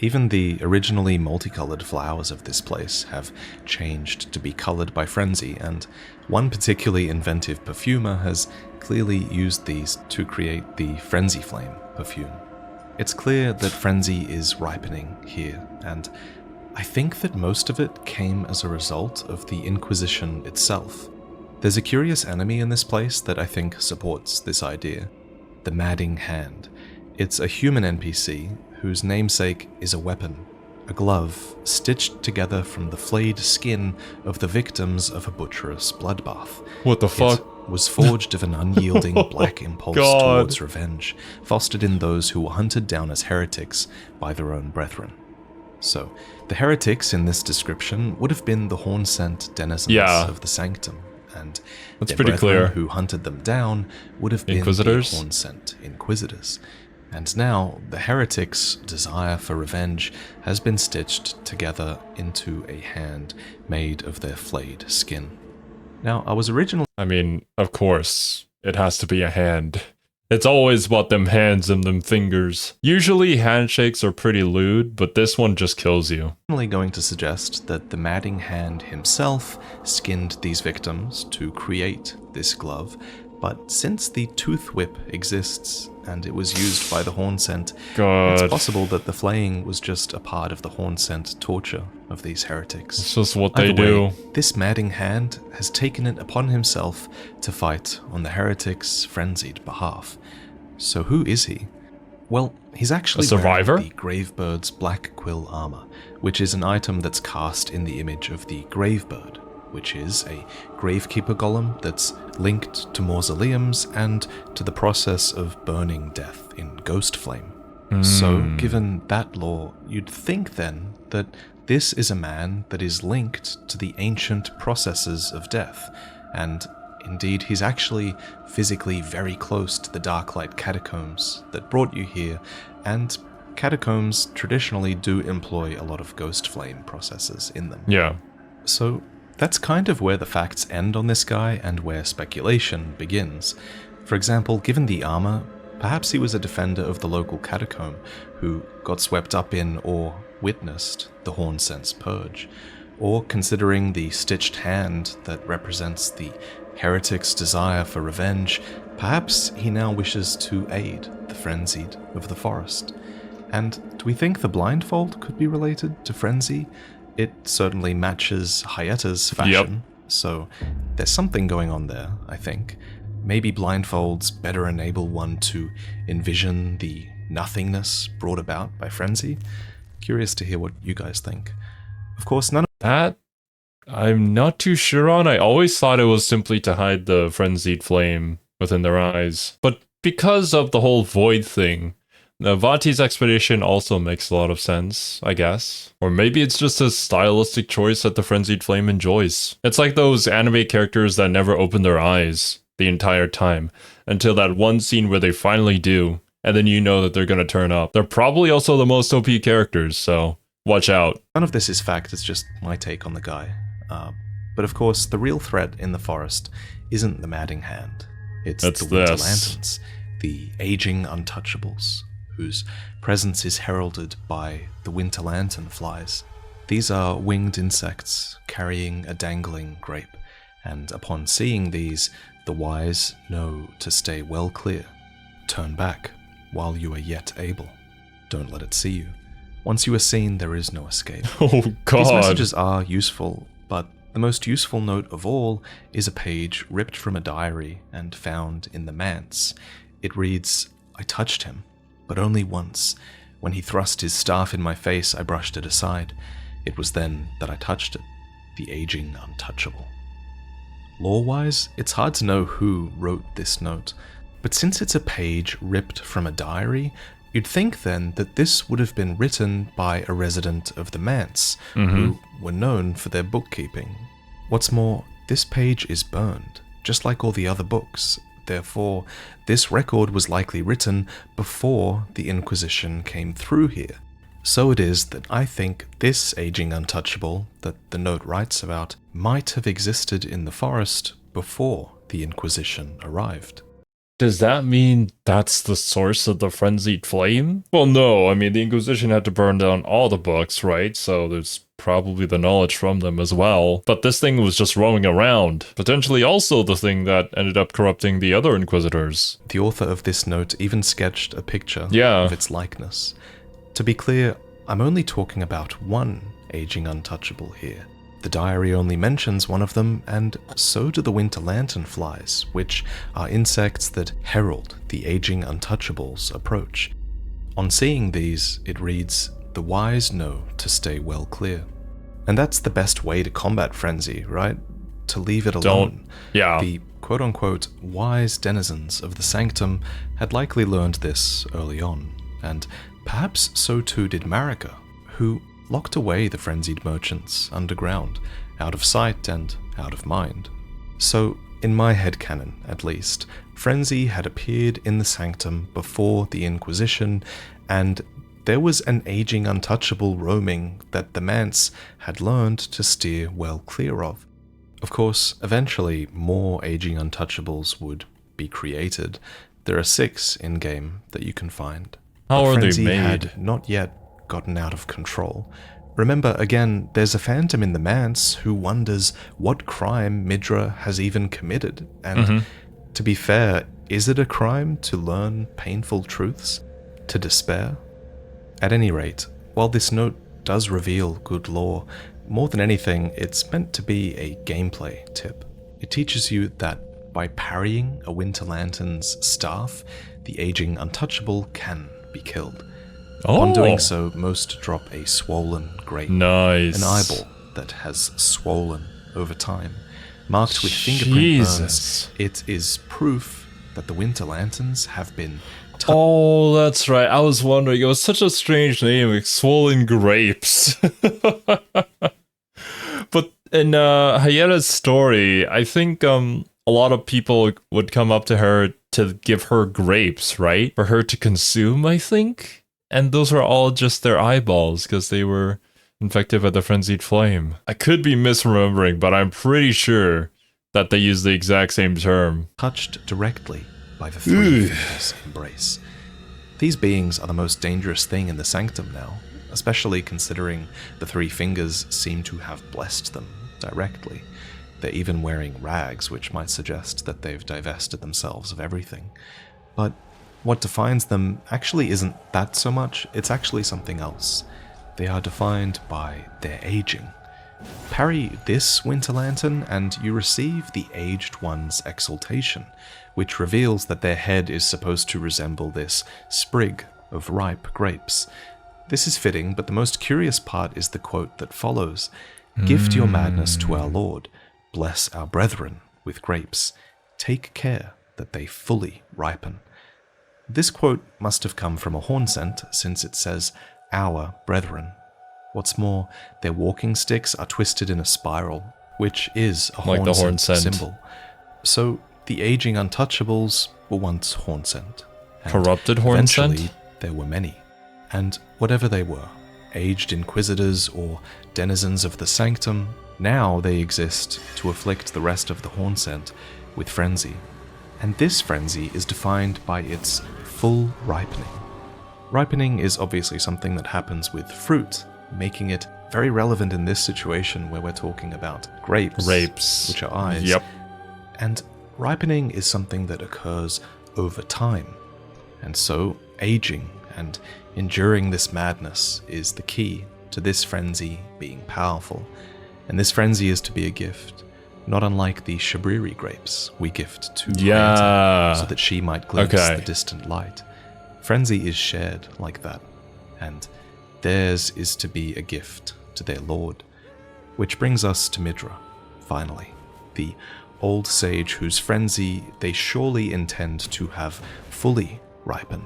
S2: Even the originally multicolored flowers of this place have changed to be colored by frenzy, and one particularly inventive perfumer has clearly used these to create the Frenzy Flame perfume. It's clear that frenzy is ripening here, and I think that most of it came as a result of the Inquisition itself. There's a curious enemy in this place that I think supports this idea. The Madding Hand. It's a human NPC whose namesake is a weapon, a glove stitched together from the flayed skin of the victims of a butcherous bloodbath.
S1: What the fuck?
S2: It was forged of an unyielding black impulse towards revenge, fostered in those who were hunted down as heretics by their own brethren. So, the heretics in this description would have been the horn-scent denizens of the sanctum, and
S1: that's
S2: their
S1: pretty
S2: brethren
S1: clear.
S2: who hunted them down would have been
S1: Inquisitors?
S2: the horn-scent inquisitors. And now, the heretics' desire for revenge has been stitched together into a hand made of their flayed skin. Now, I was originally...
S1: I mean, of course, it has to be a hand. It's always about them hands and them fingers. Usually handshakes are pretty lewd, but this one just kills you.
S2: going to suggest that the Madding Hand himself skinned these victims to create this glove, but since the tooth whip exists and it was used by the horn-scent, it's possible that the flaying was just a part of the horn-scent torture of these heretics.
S1: It's just what they do.
S2: This Madding Hand has taken it upon himself to fight on the heretics' frenzied behalf. So who is he? Well, he's actually
S1: a survivor?
S2: wearing the Gravebird's black quill armor, which is an item that's cast in the image of the Gravebird, which is a gravekeeper golem that's linked to mausoleums and to the process of burning death in ghost flame. So, given that lore, you'd think then that this is a man that is linked to the ancient processes of death, and indeed he's actually physically very close to the Darklight catacombs that brought you here, and catacombs traditionally do employ a lot of ghost flame processes in them.
S1: Yeah.
S2: So, that's kind of where the facts end on this guy and where speculation begins. For example, given the armor, perhaps he was a defender of the local catacomb who got swept up in or witnessed the horn-scent's purge. Or considering the stitched hand that represents the heretic's desire for revenge, perhaps he now wishes to aid the frenzied of the forest. And do we think the blindfold could be related to frenzy? It certainly matches Hayata's fashion, so there's something going on there, I think. Maybe blindfolds better enable one to envision the nothingness brought about by frenzy. Curious to hear what you guys think. Of course, none of
S1: That, I'm not too sure on. I always thought it was simply to hide the frenzied flame within their eyes. But because of the whole void thing, Vati's expedition also makes a lot of sense, I guess. Or maybe it's just a stylistic choice that the frenzied flame enjoys. It's like those anime characters that never open their eyes the entire time, until that one scene where they finally do, and then you know that they're gonna turn up. They're probably also the most OP characters, so watch out.
S2: None of this is fact, it's just my take on the guy. But of course, the real threat in the forest isn't the Madding Hand. It's the Winter Lanterns, the aging untouchables, whose presence is heralded by the winter lantern flies. These are winged insects carrying a dangling grape, and upon seeing these, the wise know to stay well clear. Turn back while you are yet able. Don't let it see you. Once you are seen, there is no escape.
S1: Oh god.
S2: These messages are useful, but the most useful note of all is a page ripped from a diary and found in the manse. It reads, "I touched him, but only once. When he thrust his staff in my face, I brushed it aside. It was then that I touched it, the aging untouchable." Lore-wise, it's hard to know who wrote this note, but since it's a page ripped from a diary, you'd think then that this would have been written by a resident of the manse, who were known for their bookkeeping. What's more, this page is burned, just like all the other books. Therefore, this record was likely written before the Inquisition came through here. So it is that I think this aging untouchable that the note writes about might have existed in the forest before the Inquisition arrived.
S1: Does that mean that's the source of the frenzied flame? Well, no, I mean, the Inquisition had to burn down all the books, right? So there's probably the knowledge from them as well. But this thing was just roaming around. Potentially also the thing that ended up corrupting the other Inquisitors.
S2: The author of this note even sketched a picture of its likeness. To be clear, I'm only talking about one aging untouchable here. The diary only mentions one of them, and so do the winter lantern flies, which are insects that herald the aging untouchable's approach. On seeing these, it reads, "The wise know to stay well clear." And that's the best way to combat frenzy, right? To leave it alone. The quote-unquote wise denizens of the sanctum had likely learned this early on, and perhaps so too did Marika, who locked away the frenzied merchants underground, out of sight and out of mind. So, in my headcanon at least, Frenzy had appeared in the sanctum before the Inquisition, and there was an aging untouchable roaming that the Manse had learned to steer well clear of. Of course, eventually more aging untouchables would be created. There are 6 in-game that you can find.
S1: How are
S2: Frenzy
S1: they made?
S2: had not yet gotten out of control. Remember, again, there's a phantom in the Manse who wonders what crime Midra has even committed. And to be fair, is it a crime to learn painful truths? To despair? At any rate, while this note does reveal good lore, more than anything, it's meant to be a gameplay tip. It teaches you that by parrying a Winter Lantern's staff, the aging untouchable can be killed. Upon doing so, most drop a swollen grape,
S1: Nice.
S2: an eyeball that has swollen over time, marked with fingerprint burns.
S1: Jesus.
S2: It is proof that the Winter Lanterns have been
S1: Oh, that's right. I was wondering. It was such a strange name, like Swollen Grapes. But in Hayeda's story, I think a lot of people would come up to her to give her grapes, right? For her to consume, I think. And those are all just their eyeballs because they were infected by the frenzied flame. I could be misremembering, but I'm pretty sure that they use the exact same term.
S2: touched directly by the 3 fingers embrace. These beings are the most dangerous thing in the sanctum now, especially considering the 3 fingers seem to have blessed them directly. They're even wearing rags, which might suggest that they've divested themselves of everything. But what defines them actually isn't that so much, it's actually something else. They are defined by their aging. Parry this Winter Lantern and you receive the Aged One's exaltation, which reveals that their head is supposed to resemble this sprig of ripe grapes. This is fitting, but the most curious part is the quote that follows. Gift your madness to our Lord, bless our brethren with grapes, take care that they fully ripen. This quote must have come from a horn scent, since it says, our brethren. What's more, their walking sticks are twisted in a spiral, which is a
S1: Like the horn
S2: horn scent
S1: scent.
S2: symbol. So, the aging untouchables were once horn scent. And
S1: Corrupted horn
S2: eventually,
S1: scent?
S2: there were many. And whatever they were, aged inquisitors or denizens of the sanctum, now they exist to afflict the rest of the horn scent with frenzy. And this frenzy is defined by its full ripening. Ripening is obviously something that happens with fruit, making it very relevant in this situation where we're talking about grapes, which are eyes.
S1: Yep.
S2: And ripening is something that occurs over time. And so, aging and enduring this madness is the key to this frenzy being powerful. And this frenzy is to be a gift, not unlike the Shabriri grapes we gift to Ranta, so that she might glimpse the distant light. Frenzy is shared like that, and theirs is to be a gift to their lord. Which brings us to Midra, finally, the old sage whose frenzy they surely intend to have fully ripen,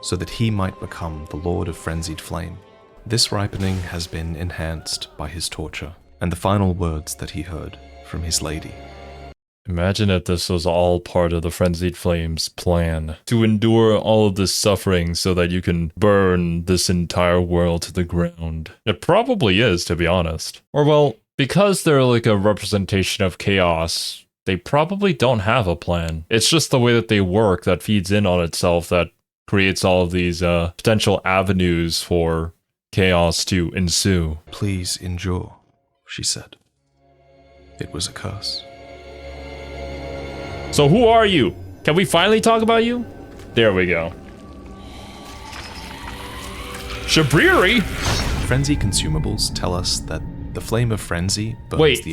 S2: so that he might become the lord of frenzied flame. This ripening has been enhanced by his torture, and the final words that he heard from his lady.
S1: Imagine if this was all part of the Frenzied Flame's plan. To endure all of this suffering so that you can burn this entire world to the ground. It probably is, to be honest. Or well, because they're like a representation of chaos, they probably don't have a plan. It's just the way that they work that feeds in on itself that creates all of these potential avenues for chaos to ensue.
S2: Please endure, she said. It was a curse.
S1: So who are you? Can we finally talk about you? There we go. Shabriri?
S2: Frenzy consumables tell us that the flame of frenzy burns
S1: Wait,
S2: the...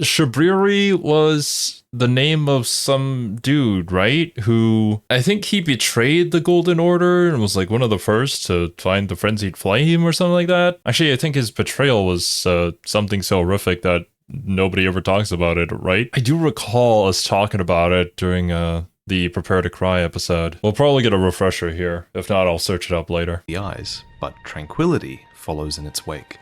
S1: Shabriri was the name of some dude, right? Who, I think he betrayed the Golden Order and was like one of the first to find the Frenzied Flame or something like that. Actually, I think his betrayal was something so horrific that nobody ever talks about it, right? I do recall us talking about it during the Prepare to Cry episode. We'll probably get a refresher here. If not, I'll search it up later.
S2: the eyes, but tranquility follows in its wake.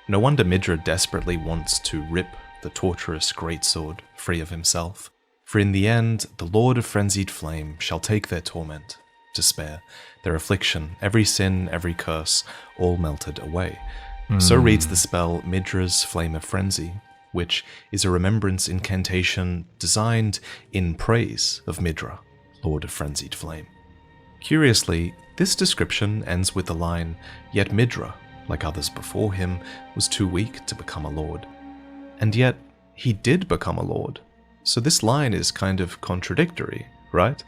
S2: No wonder Midra desperately wants to rip the torturous greatsword free of himself. For in the end, the Lord of Frenzied Flame shall take their torment, despair, their affliction, every sin, every curse, all melted away. So reads the spell Midra's Flame of Frenzy, which is a remembrance incantation designed in praise of Midra, Lord of Frenzied Flame. Curiously, this description ends with the line, "Yet Midra, like others before him, was too weak to become a lord." And yet, he did become a lord. So this line is kind of contradictory, right?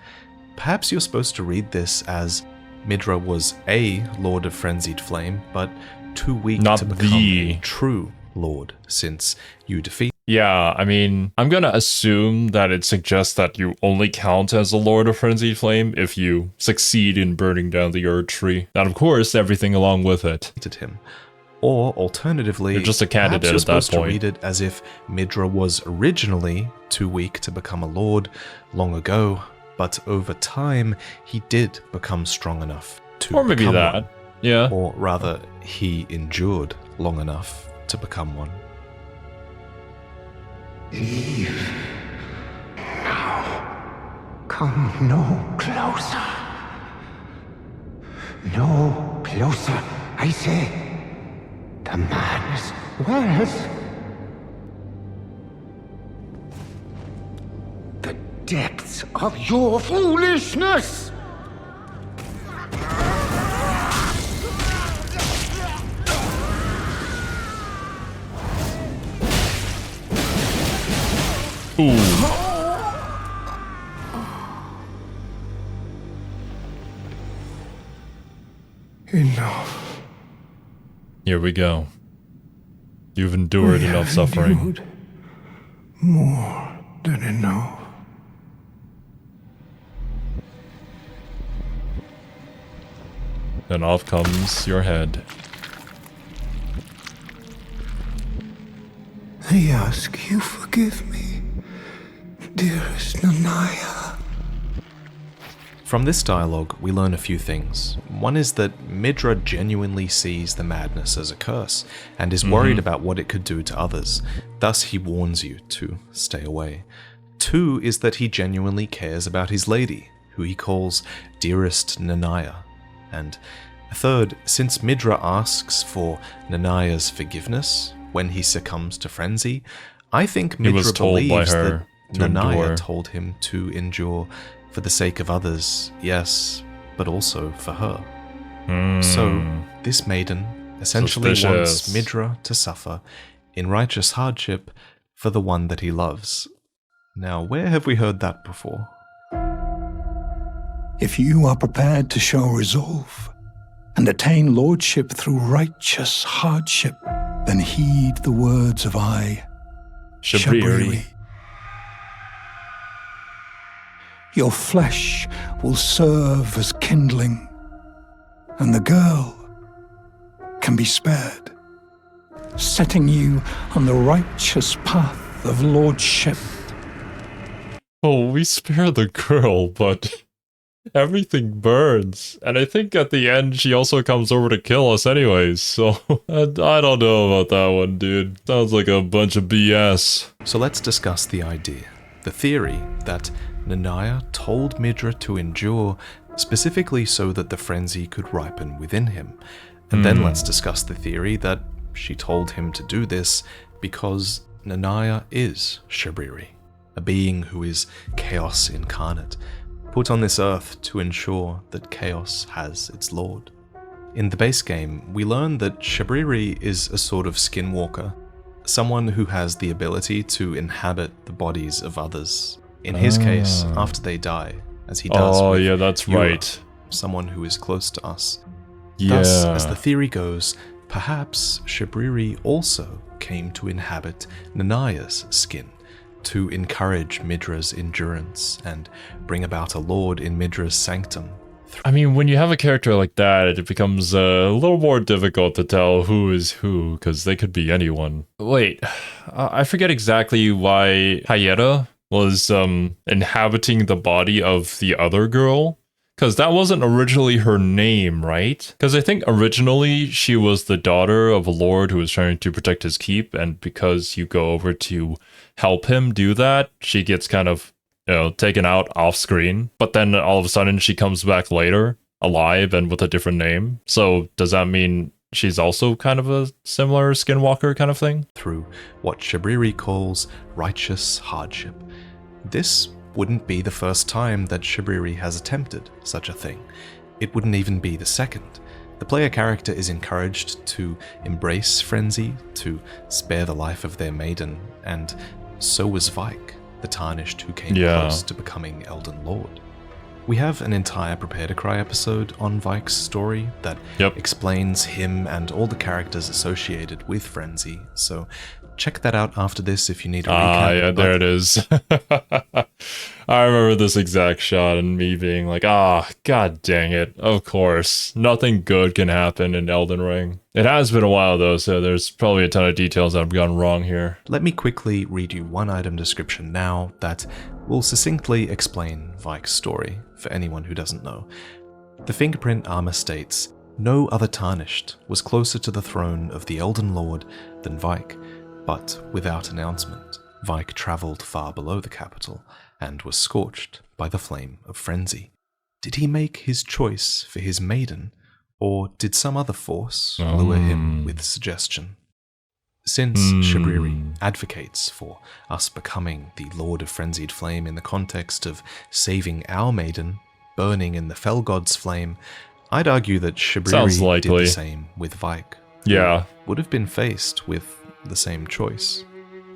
S2: Perhaps you're supposed to read this as Midra was a Lord of Frenzied Flame, but too weak
S1: Not
S2: to become
S1: the
S2: a true lord, since you defeat.
S1: Yeah, I mean, I'm gonna assume that it suggests that you only count as a Lord of Frenzied Flame if you succeed in burning down the Erd Tree. And of course, everything along with it.
S2: Him. Or alternatively,
S1: You're just a candidate
S2: perhaps you're
S1: at that
S2: supposed to
S1: point.
S2: read it as if Midra was originally too weak to become a lord long ago, but over time he did become strong enough to
S1: Or maybe
S2: become
S1: that.
S2: one.
S1: Yeah.
S2: Or rather, he endured long enough to become one.
S3: Leave. Now. Come no closer. No closer, I say. The madness wells. The depths of your foolishness.
S1: Ooh.
S3: Enough.
S1: Here we go. You've endured enough suffering.
S3: Endured more than enough.
S1: And off comes your head.
S3: I ask you forgive me, dearest Nanaya.
S2: From this dialogue, we learn a few things. One is that Midra genuinely sees the madness as a curse, and is worried about what it could do to others. Thus, he warns you to stay away. Two is that he genuinely cares about his lady, who he calls dearest Nanaya. And third, since Midra asks for Nanaya's forgiveness when he succumbs to frenzy, I think
S1: He was
S2: Midra
S1: told by
S2: believes
S1: her
S2: that
S1: to
S2: Nanaya
S1: endure.
S2: told him to endure for the sake of others, yes, but also for her. So, this maiden essentially wants
S1: Suspicious.
S2: Midra to suffer in righteous hardship for the one that he loves. Now, where have we heard that before?
S5: If you are prepared to show resolve and attain lordship through righteous hardship, then heed the words of I,
S1: Shabriri.
S5: Your flesh will serve as kindling, and the girl can be spared, setting you on the righteous path of lordship.
S1: Oh, we spare the girl, but everything burns. And I think at the end she also comes over to kill us anyways, so I don't know about that one, dude. Sounds like a bunch of BS.
S2: So let's discuss the idea, the theory that Nanaya told Midra to endure specifically so that the frenzy could ripen within him. And then let's discuss the theory that she told him to do this because Nanaya is Shabriri, a being who is chaos incarnate, put on this earth to ensure that chaos has its lord. In the base game, we learn that Shabriri is a sort of skinwalker, someone who has the ability to inhabit the bodies of others. In his case, after they die, as he does
S1: Oh,
S2: with
S1: yeah, that's
S2: Yura,
S1: right.
S2: someone who is close to us.
S1: Yeah.
S2: Thus, as the theory goes, perhaps Shabriri also came to inhabit Nanaya's skin, to encourage Midra's endurance and bring about a lord in Midra's sanctum.
S1: I mean, when you have a character like that, it becomes a little more difficult to tell who is who, because they could be anyone. Wait, I forget exactly why Hayera was inhabiting the body of the other girl, Because that wasn't originally her name, right? Because I think originally she was the daughter of a lord who was trying to protect his keep, and because you go over to help him do that, she gets kind of, taken out off screen. But then all of a sudden she comes back later, alive and with a different name. So does that mean she's also kind of a similar skinwalker kind of thing?
S2: Through what Shabriri calls righteous hardship. This wouldn't be the first time that Shabriri has attempted such a thing. It wouldn't even be the second. The player character is encouraged to embrace frenzy, to spare the life of their maiden, and so was Vike, the Tarnished who came close to becoming Elden Lord. We have an entire Prepare to Cry episode on Vike's story that explains him and all the characters associated with frenzy, so check that out after this if you need a recap.
S1: Yeah, there it is. I remember this exact shot and me being like, god dang it. Of course. Nothing good can happen in Elden Ring. It has been a while though, so there's probably a ton of details that I've gotten wrong here.
S2: Let me quickly read you one item description now that will succinctly explain Vike's story for anyone who doesn't know. The fingerprint armor states, "No other Tarnished was closer to the throne of the Elden Lord than Vike. But without announcement, Vike travelled far below the capital and was scorched by the flame of frenzy. Did he make his choice for his maiden, or did some other force lure him with suggestion?" Since Shabriri advocates for us becoming the Lord of Frenzied Flame in the context of saving our maiden, burning in the Fell God's flame, I'd argue that Shabriri did the same with Vike.
S1: Yeah.
S2: Would have been faced with the same choice.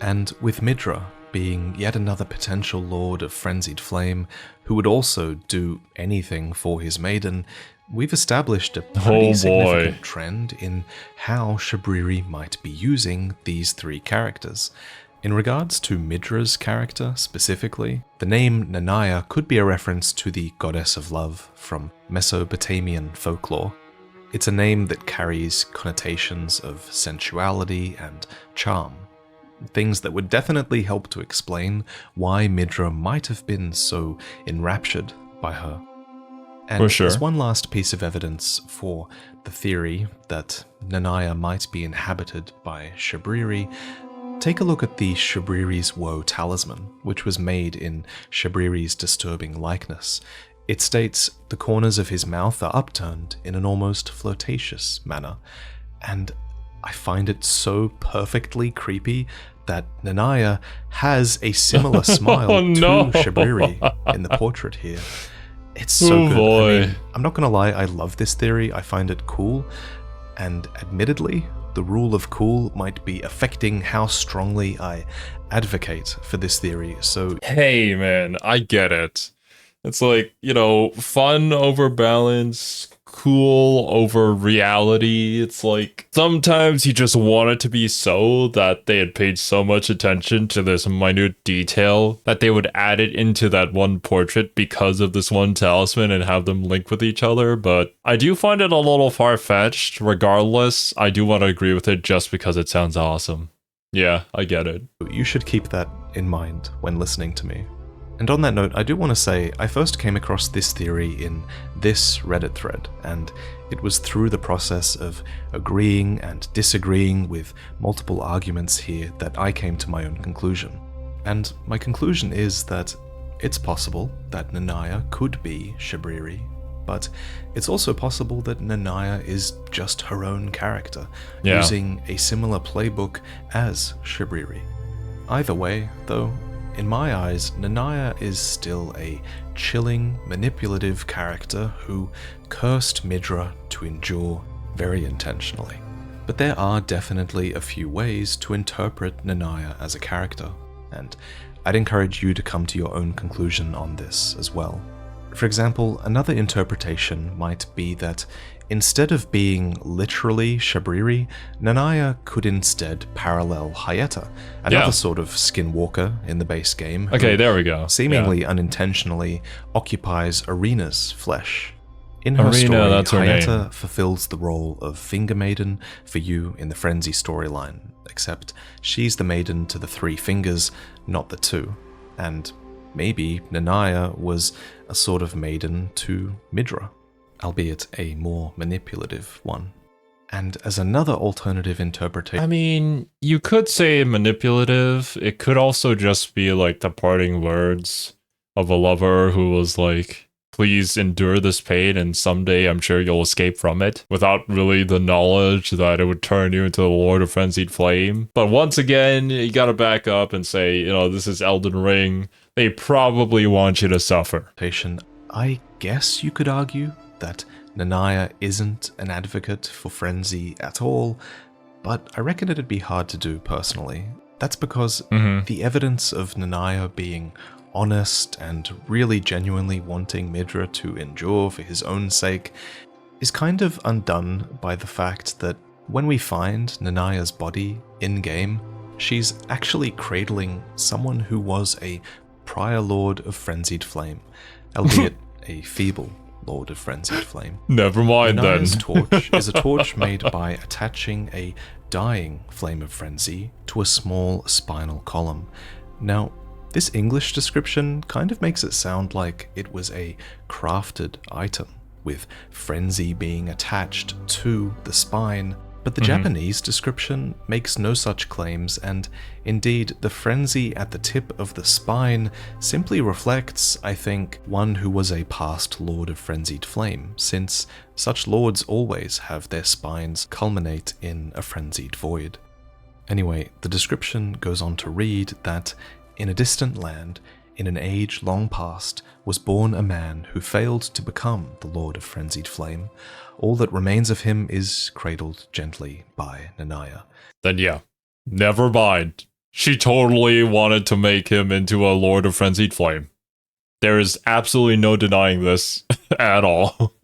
S2: And with Midra being yet another potential Lord of Frenzied Flame who would also do anything for his maiden, we've established a pretty significant trend in how Shabriri might be using these three characters. In regards to Midra's character specifically, the name Nanaya could be a reference to the goddess of love from Mesopotamian folklore. It's a name that carries connotations of sensuality and charm, things that would definitely help to explain why Midra might have been so enraptured by her. And as one last piece of evidence for the theory that Nanaya might be inhabited by Shabriri, take a look at the Shabriri's Woe talisman, which was made in Shabriri's disturbing likeness. It states the corners of his mouth are upturned in an almost flirtatious manner, and I find it so perfectly creepy that Nanaya has a similar smile to Shabriri in the portrait here. It's so good. I mean, I'm not gonna lie, I love this theory, I find it cool, and admittedly, the rule of cool might be affecting how strongly I advocate for this theory, so...
S1: Hey man, I get it. It's like, fun over balance, cool over reality. It's like, sometimes you just want it to be so that they had paid so much attention to this minute detail that they would add it into that one portrait because of this one talisman and have them link with each other. But I do find it a little far-fetched. Regardless, I do want to agree with it just because it sounds awesome. Yeah, I get it.
S2: You should keep that in mind when listening to me. And on that note, I do want to say I first came across this theory in this Reddit thread, and it was through the process of agreeing and disagreeing with multiple arguments here that I came to my own conclusion. And my conclusion is that it's possible that Nanaya could be Shabriri, but it's also possible that Nanaya is just her own character, using a similar playbook as Shabriri. Either way, though, in my eyes, Nanaya is still a chilling, manipulative character who cursed Midra to endure very intentionally. But there are definitely a few ways to interpret Nanaya as a character, and I'd encourage you to come to your own conclusion on this as well. For example, another interpretation might be that instead of being literally Shabriri, Nanaya could instead parallel Hyetta, another sort of skinwalker in the base game.
S1: Okay, there we go.
S2: Seemingly unintentionally occupies Arena's flesh. In her story, Hyetta fulfills the role of Finger Maiden for you in the Frenzy storyline, except she's the maiden to the 3 fingers, not the 2. And maybe Nanaya was a sort of maiden to Midra, albeit a more manipulative one. And as another alternative interpretation...
S1: I mean, you could say manipulative. It could also just be like the parting words of a lover who was like, please endure this pain and someday I'm sure you'll escape from it, without really the knowledge that it would turn you into the Lord of Frenzied Flame. But once again, you gotta back up and say, you know, this is Elden Ring. They probably want you to suffer.
S2: I guess you could argue that Nanaya isn't an advocate for frenzy at all, but I reckon it'd be hard to do personally. That's because the evidence of Nanaya being honest and really genuinely wanting Midra to endure for his own sake is kind of undone by the fact that when we find Nanaya's body in-game, she's actually cradling someone who was a prior Lord of Frenzied Flame, albeit a feeble Lord of Frenzied Flame.
S1: Never mind
S2: Nanaya's
S1: then.
S2: torch is a torch made by attaching a dying flame of frenzy to a small spinal column. Now, this English description kind of makes it sound like it was a crafted item, with frenzy being attached to the spine, but the Japanese description makes no such claims, and indeed the frenzy at the tip of the spine simply reflects, I think, one who was a past Lord of Frenzied Flame, since such lords always have their spines culminate in a frenzied void. Anyway, the description goes on to read that in a distant land, in an age long past, was born a man who failed to become the Lord of Frenzied Flame. All that remains of him is cradled gently by Nanaya.
S1: Then yeah, never mind. She totally wanted to make him into a Lord of Frenzied Flame. There is absolutely no denying this at all.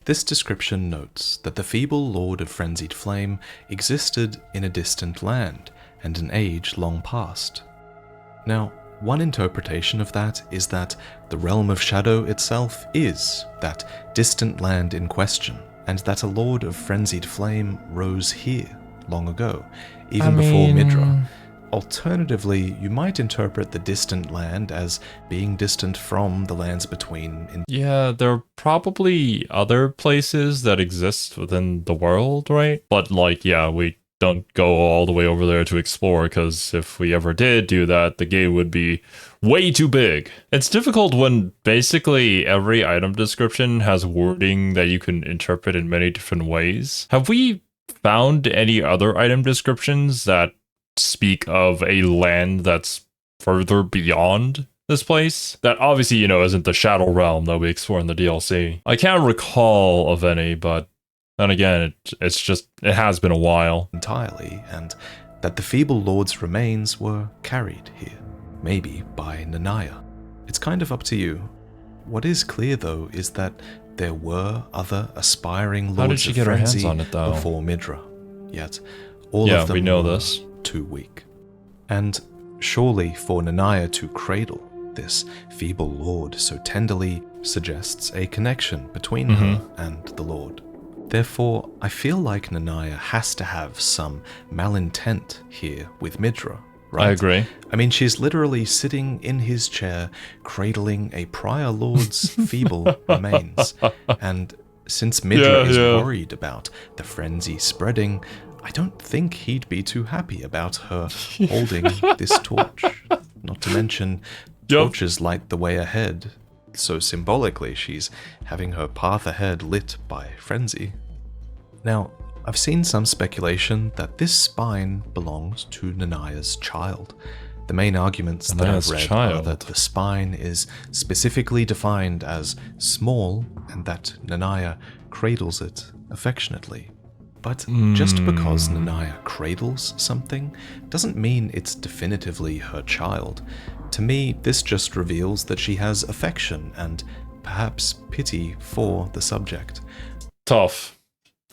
S2: This description notes that the feeble Lord of Frenzied Flame existed in a distant land and an age long past. Now, one interpretation of that is that the realm of shadow itself is that distant land in question, and that a Lord of Frenzied Flame rose here long ago, even before Midra. Alternatively, you might interpret the distant land as being distant from the lands between.
S1: Yeah, there are probably other places that exist within the world, right? But like, yeah, we don't go all the way over there to explore, because if we ever did do that, the game would be way too big. It's difficult when basically every item description has wording that you can interpret in many different ways. Have we found any other item descriptions that speak of a land that's further beyond this place? That obviously, you know, isn't the Shadow Realm that we explore in the DLC. I can't recall of any, but then again, it has been a while.
S2: Entirely, and that the feeble Lord's remains were carried here, maybe by Nanaya. It's kind of up to you. What is clear, though, is that there were other aspiring Lords of Frenzy before Midra, yet all of them were too weak. And surely for Nanaya to cradle this feeble Lord so tenderly suggests a connection between her and the Lord. Therefore, I feel like Nanaya has to have some malintent here with Midra, right?
S1: I agree.
S2: I mean, she's literally sitting in his chair, cradling a prior lord's feeble remains. And since Midra is worried about the frenzy spreading, I don't think he'd be too happy about her holding this torch. Not to mention, torches light the way ahead. So symbolically, she's having her path ahead lit by frenzy. Now, I've seen some speculation that this spine belongs to Nanaya's child. The main arguments that I've read are that the spine is specifically defined as small and that Nanaya cradles it affectionately. But just because Nanaya cradles something doesn't mean it's definitively her child. To me, this just reveals that she has affection and perhaps pity for the subject.
S1: Tough.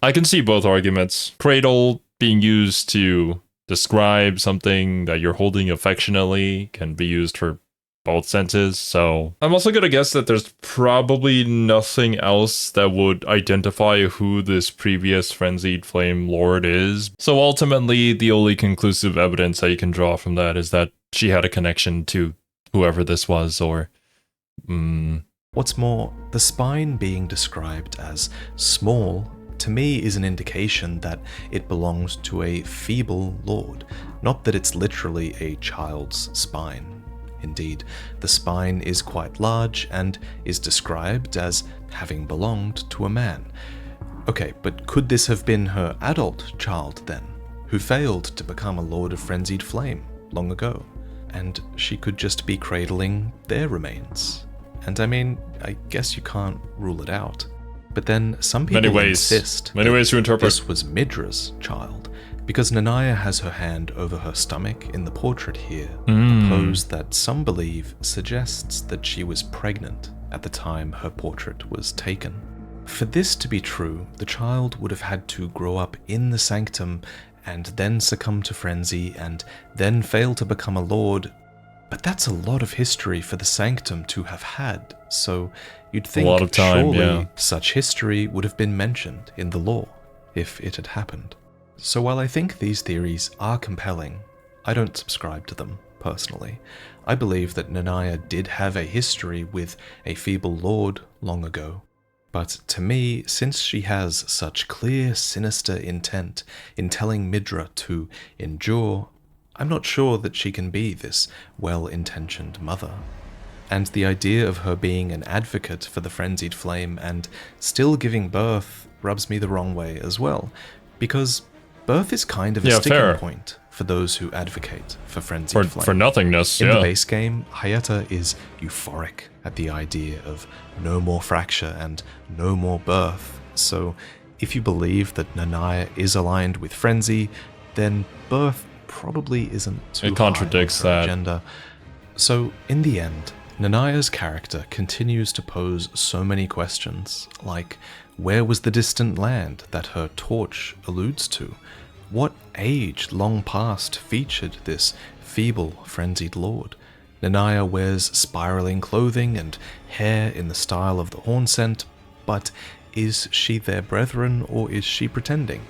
S1: I can see both arguments. Cradle being used to describe something that you're holding affectionately can be used for both senses, so I'm also gonna guess that there's probably nothing else that would identify who this previous Frenzied Flame Lord is. So ultimately, the only conclusive evidence that you can draw from that is that she had a connection to whoever this was, or...
S2: What's more, the spine being described as small, to me is an indication that it belongs to a feeble lord, not that it's literally a child's spine. Indeed, the spine is quite large and is described as having belonged to a man. Okay, but could this have been her adult child then, who failed to become a Lord of Frenzied Flame long ago? And she could just be cradling their remains. And I mean, I guess you can't rule it out. But then some people insist
S1: many ways to interpret.
S2: This was Midra's child, because Nanaya has her hand over her stomach in the portrait here, a pose that some believe suggests that she was pregnant at the time her portrait was taken. For this to be true, the child would have had to grow up in the sanctum and then succumb to frenzy and then fail to become a lord. But that's a lot of history for the sanctum to have had, so you'd think
S1: a lot of time,
S2: surely such history would have been mentioned in the lore if it had happened. So while I think these theories are compelling, I don't subscribe to them personally. I believe that Nanaya did have a history with a feeble lord long ago. But to me, since she has such clear, sinister intent in telling Midra to endure, I'm not sure that she can be this well-intentioned mother. And the idea of her being an advocate for the frenzied flame and still giving birth rubs me the wrong way as well, because birth is kind of a sticking point for those who advocate for frenzied flame.
S1: For nothingness,
S2: In the base game, Hayata is euphoric at the idea of no more fracture and no more birth, so if you believe that Nanaya is aligned with frenzy, then birth probably isn't too
S1: It contradicts
S2: high on her
S1: that
S2: agenda. So in the end, Nanaya's character continues to pose so many questions, like where was the distant land that her torch alludes to? What age long past featured this feeble, frenzied lord? Nanaya wears spiraling clothing and hair in the style of the horn scent, but is she their brethren or is she pretending?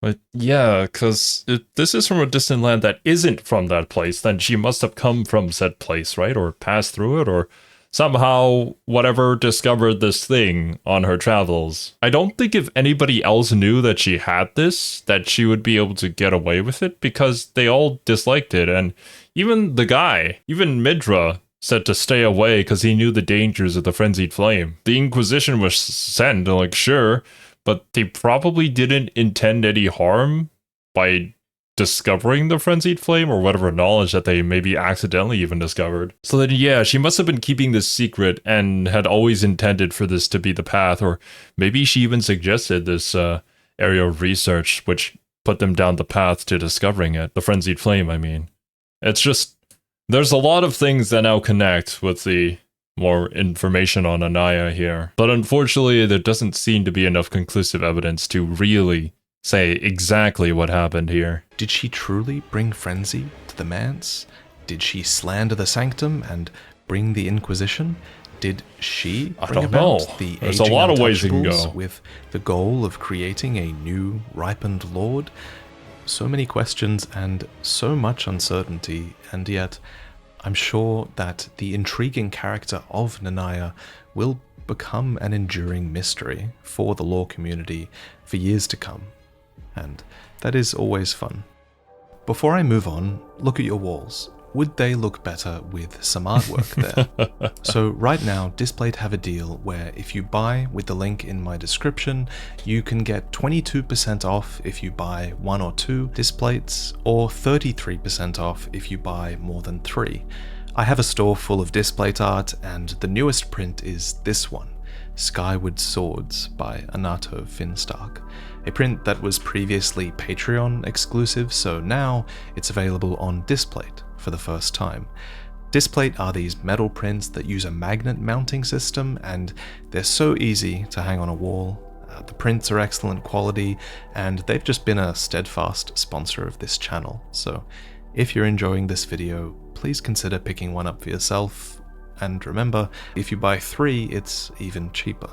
S1: But yeah, because if this is from a distant land that isn't from that place, then she must have come from said place, right? Or passed through it, or somehow whatever discovered this thing on her travels. I don't think if anybody else knew that she had this, that she would be able to get away with it, because they all disliked it. And even the guy, even Midra, said to stay away because he knew the dangers of the frenzied flame. The Inquisition was sent, like, sure, but they probably didn't intend any harm by discovering the frenzied flame or whatever knowledge that they maybe accidentally even discovered. So then, yeah, she must have been keeping this secret and had always intended for this to be the path, or maybe she even suggested this area of research, which put them down the path to discovering it. The frenzied flame, I mean. It's just, there's a lot of things that now connect with the more information on Anaya here. But unfortunately, there doesn't seem to be enough conclusive evidence to really say exactly what happened here.
S2: Did she truly bring frenzy to the manse? Did she slander the sanctum and bring the Inquisition? Did she bring about the
S1: There's a lot of ways you can
S2: Untouchables
S1: go.
S2: with the goal of creating a new, ripened lord? So many questions and so much uncertainty, and yet I'm sure that the intriguing character of Nanaya will become an enduring mystery for the lore community for years to come, and that is always fun. Before I move on, look at your walls. Would they look better with some artwork there? So right now, Displate have a deal where if you buy with the link in my description, you can get 22% off if you buy 1 or 2 Displates, or 33% off if you buy more than 3. I have a store full of Displate art, and the newest print is this one, Skyward Swords by Anato Finstark, a print that was previously Patreon exclusive, so now it's available on Displate for the first time. Displate are these metal prints that use a magnet mounting system, and they're so easy to hang on a wall. The prints are excellent quality, and they've just been a steadfast sponsor of this channel. So if you're enjoying this video, please consider picking one up for yourself. And remember, if you buy 3, it's even cheaper.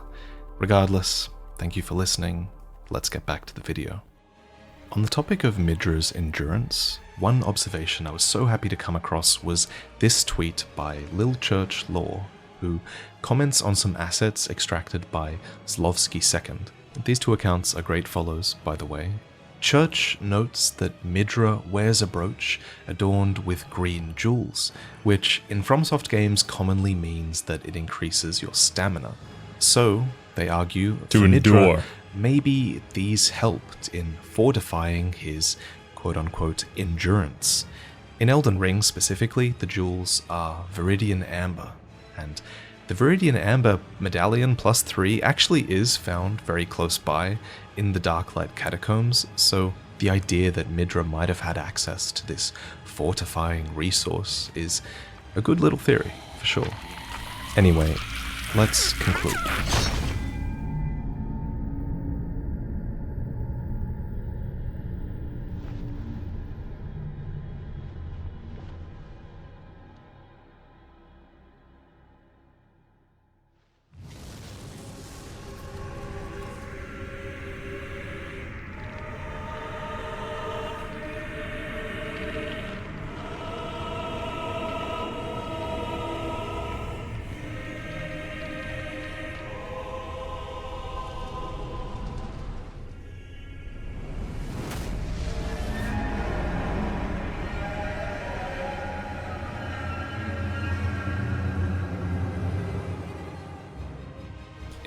S2: Regardless, thank you for listening. Let's get back to the video. On the topic of Midra's endurance, one observation I was so happy to come across was this tweet by Lil Church Law, who comments on some assets extracted by Zlovsky II. These two accounts are great follows, by the way. Church notes that Midra wears a brooch adorned with green jewels, which in FromSoft games commonly means that it increases your stamina. So, they argue,
S1: to
S2: for
S1: endure.
S2: Midra, maybe these helped in fortifying his quote-unquote endurance. In Elden Ring specifically, the jewels are Viridian Amber, and the Viridian Amber Medallion +3 actually is found very close by in the Darklight Catacombs, so the idea that Midra might have had access to this fortifying resource is a good little theory, for sure. Anyway, let's conclude.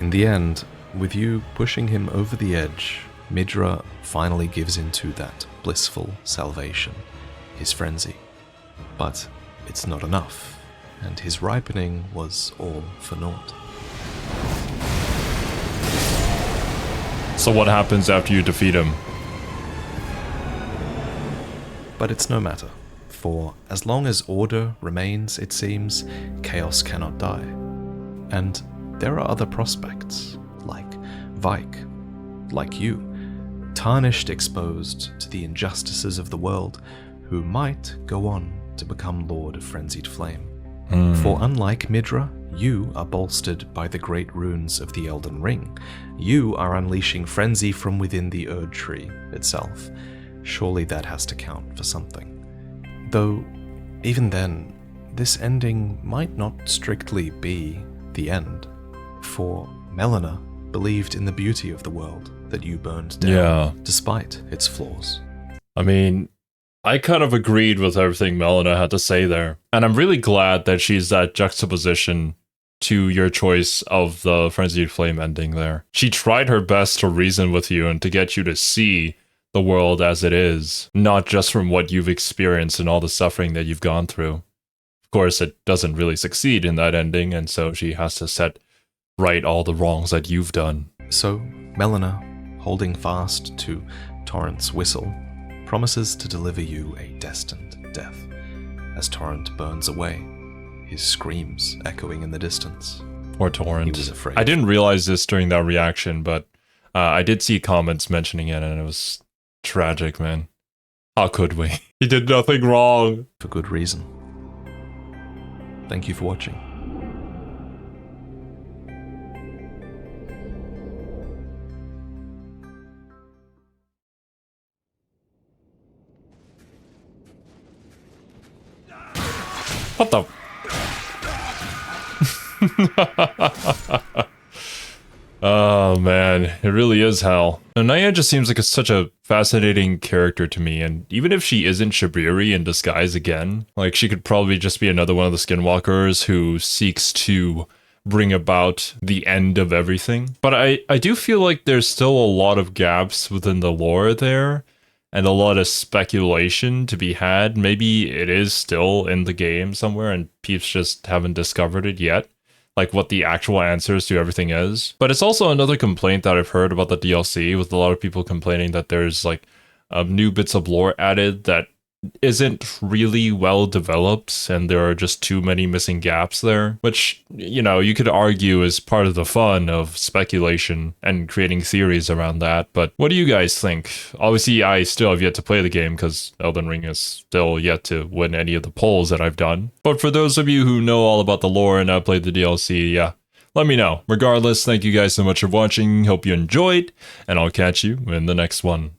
S2: In the end, with you pushing him over the edge, Midra finally gives into that blissful salvation, his frenzy. But it's not enough, and his ripening was all for naught.
S1: So what happens after you defeat him?
S2: But it's no matter, for as long as order remains, it seems, chaos cannot die. And there are other prospects, like Vike, like you, tarnished, exposed to the injustices of the world, who might go on to become Lord of Frenzied Flame. For unlike Midra, you are bolstered by the great runes of the Elden Ring. You are unleashing frenzy from within the Erd Tree itself. Surely that has to count for something. Though, even then, this ending might not strictly be the end. For Melina believed in the beauty of the world that you burned down, despite its flaws.
S1: I mean, I kind of agreed with everything Melina had to say there. And I'm really glad that she's that juxtaposition to your choice of the Frenzied Flame ending there. She tried her best to reason with you and to get you to see the world as it is, not just from what you've experienced and all the suffering that you've gone through. Of course, it doesn't really succeed in that ending, and so she has to set right all the wrongs that you've done.
S2: So, Melina, holding fast to Torrent's whistle, promises to deliver you a destined death, as Torrent burns away, his screams echoing in the distance.
S1: Poor Torrent.
S2: He was afraid.
S1: I didn't realize this during that reaction, but I did see comments mentioning it, and it was tragic, man. How could we? He did nothing wrong.
S2: For good reason. Thank you for watching.
S1: What the? Oh man, it really is hell. Now, Naya just seems like such a fascinating character to me, and even if she isn't Shibiri in disguise again, like she could probably just be another one of the Skinwalkers who seeks to bring about the end of everything. But I do feel like there's still a lot of gaps within the lore there, and a lot of speculation to be had. Maybe it is still in the game somewhere and peeps just haven't discovered it yet, like what the actual answers to everything is. But it's also another complaint that I've heard about the DLC, with a lot of people complaining that there's like new bits of lore added that isn't really well developed, and there are just too many missing gaps there, which, you know, you could argue is part of the fun of speculation and creating theories around that. But what do you guys think? Obviously, I still have yet to play the game because Elden Ring is still yet to win any of the polls that I've done. But for those of you who know all about the lore and have played the DLC, yeah, let me know. Regardless, thank you guys so much for watching. Hope you enjoyed, and I'll catch you in the next one.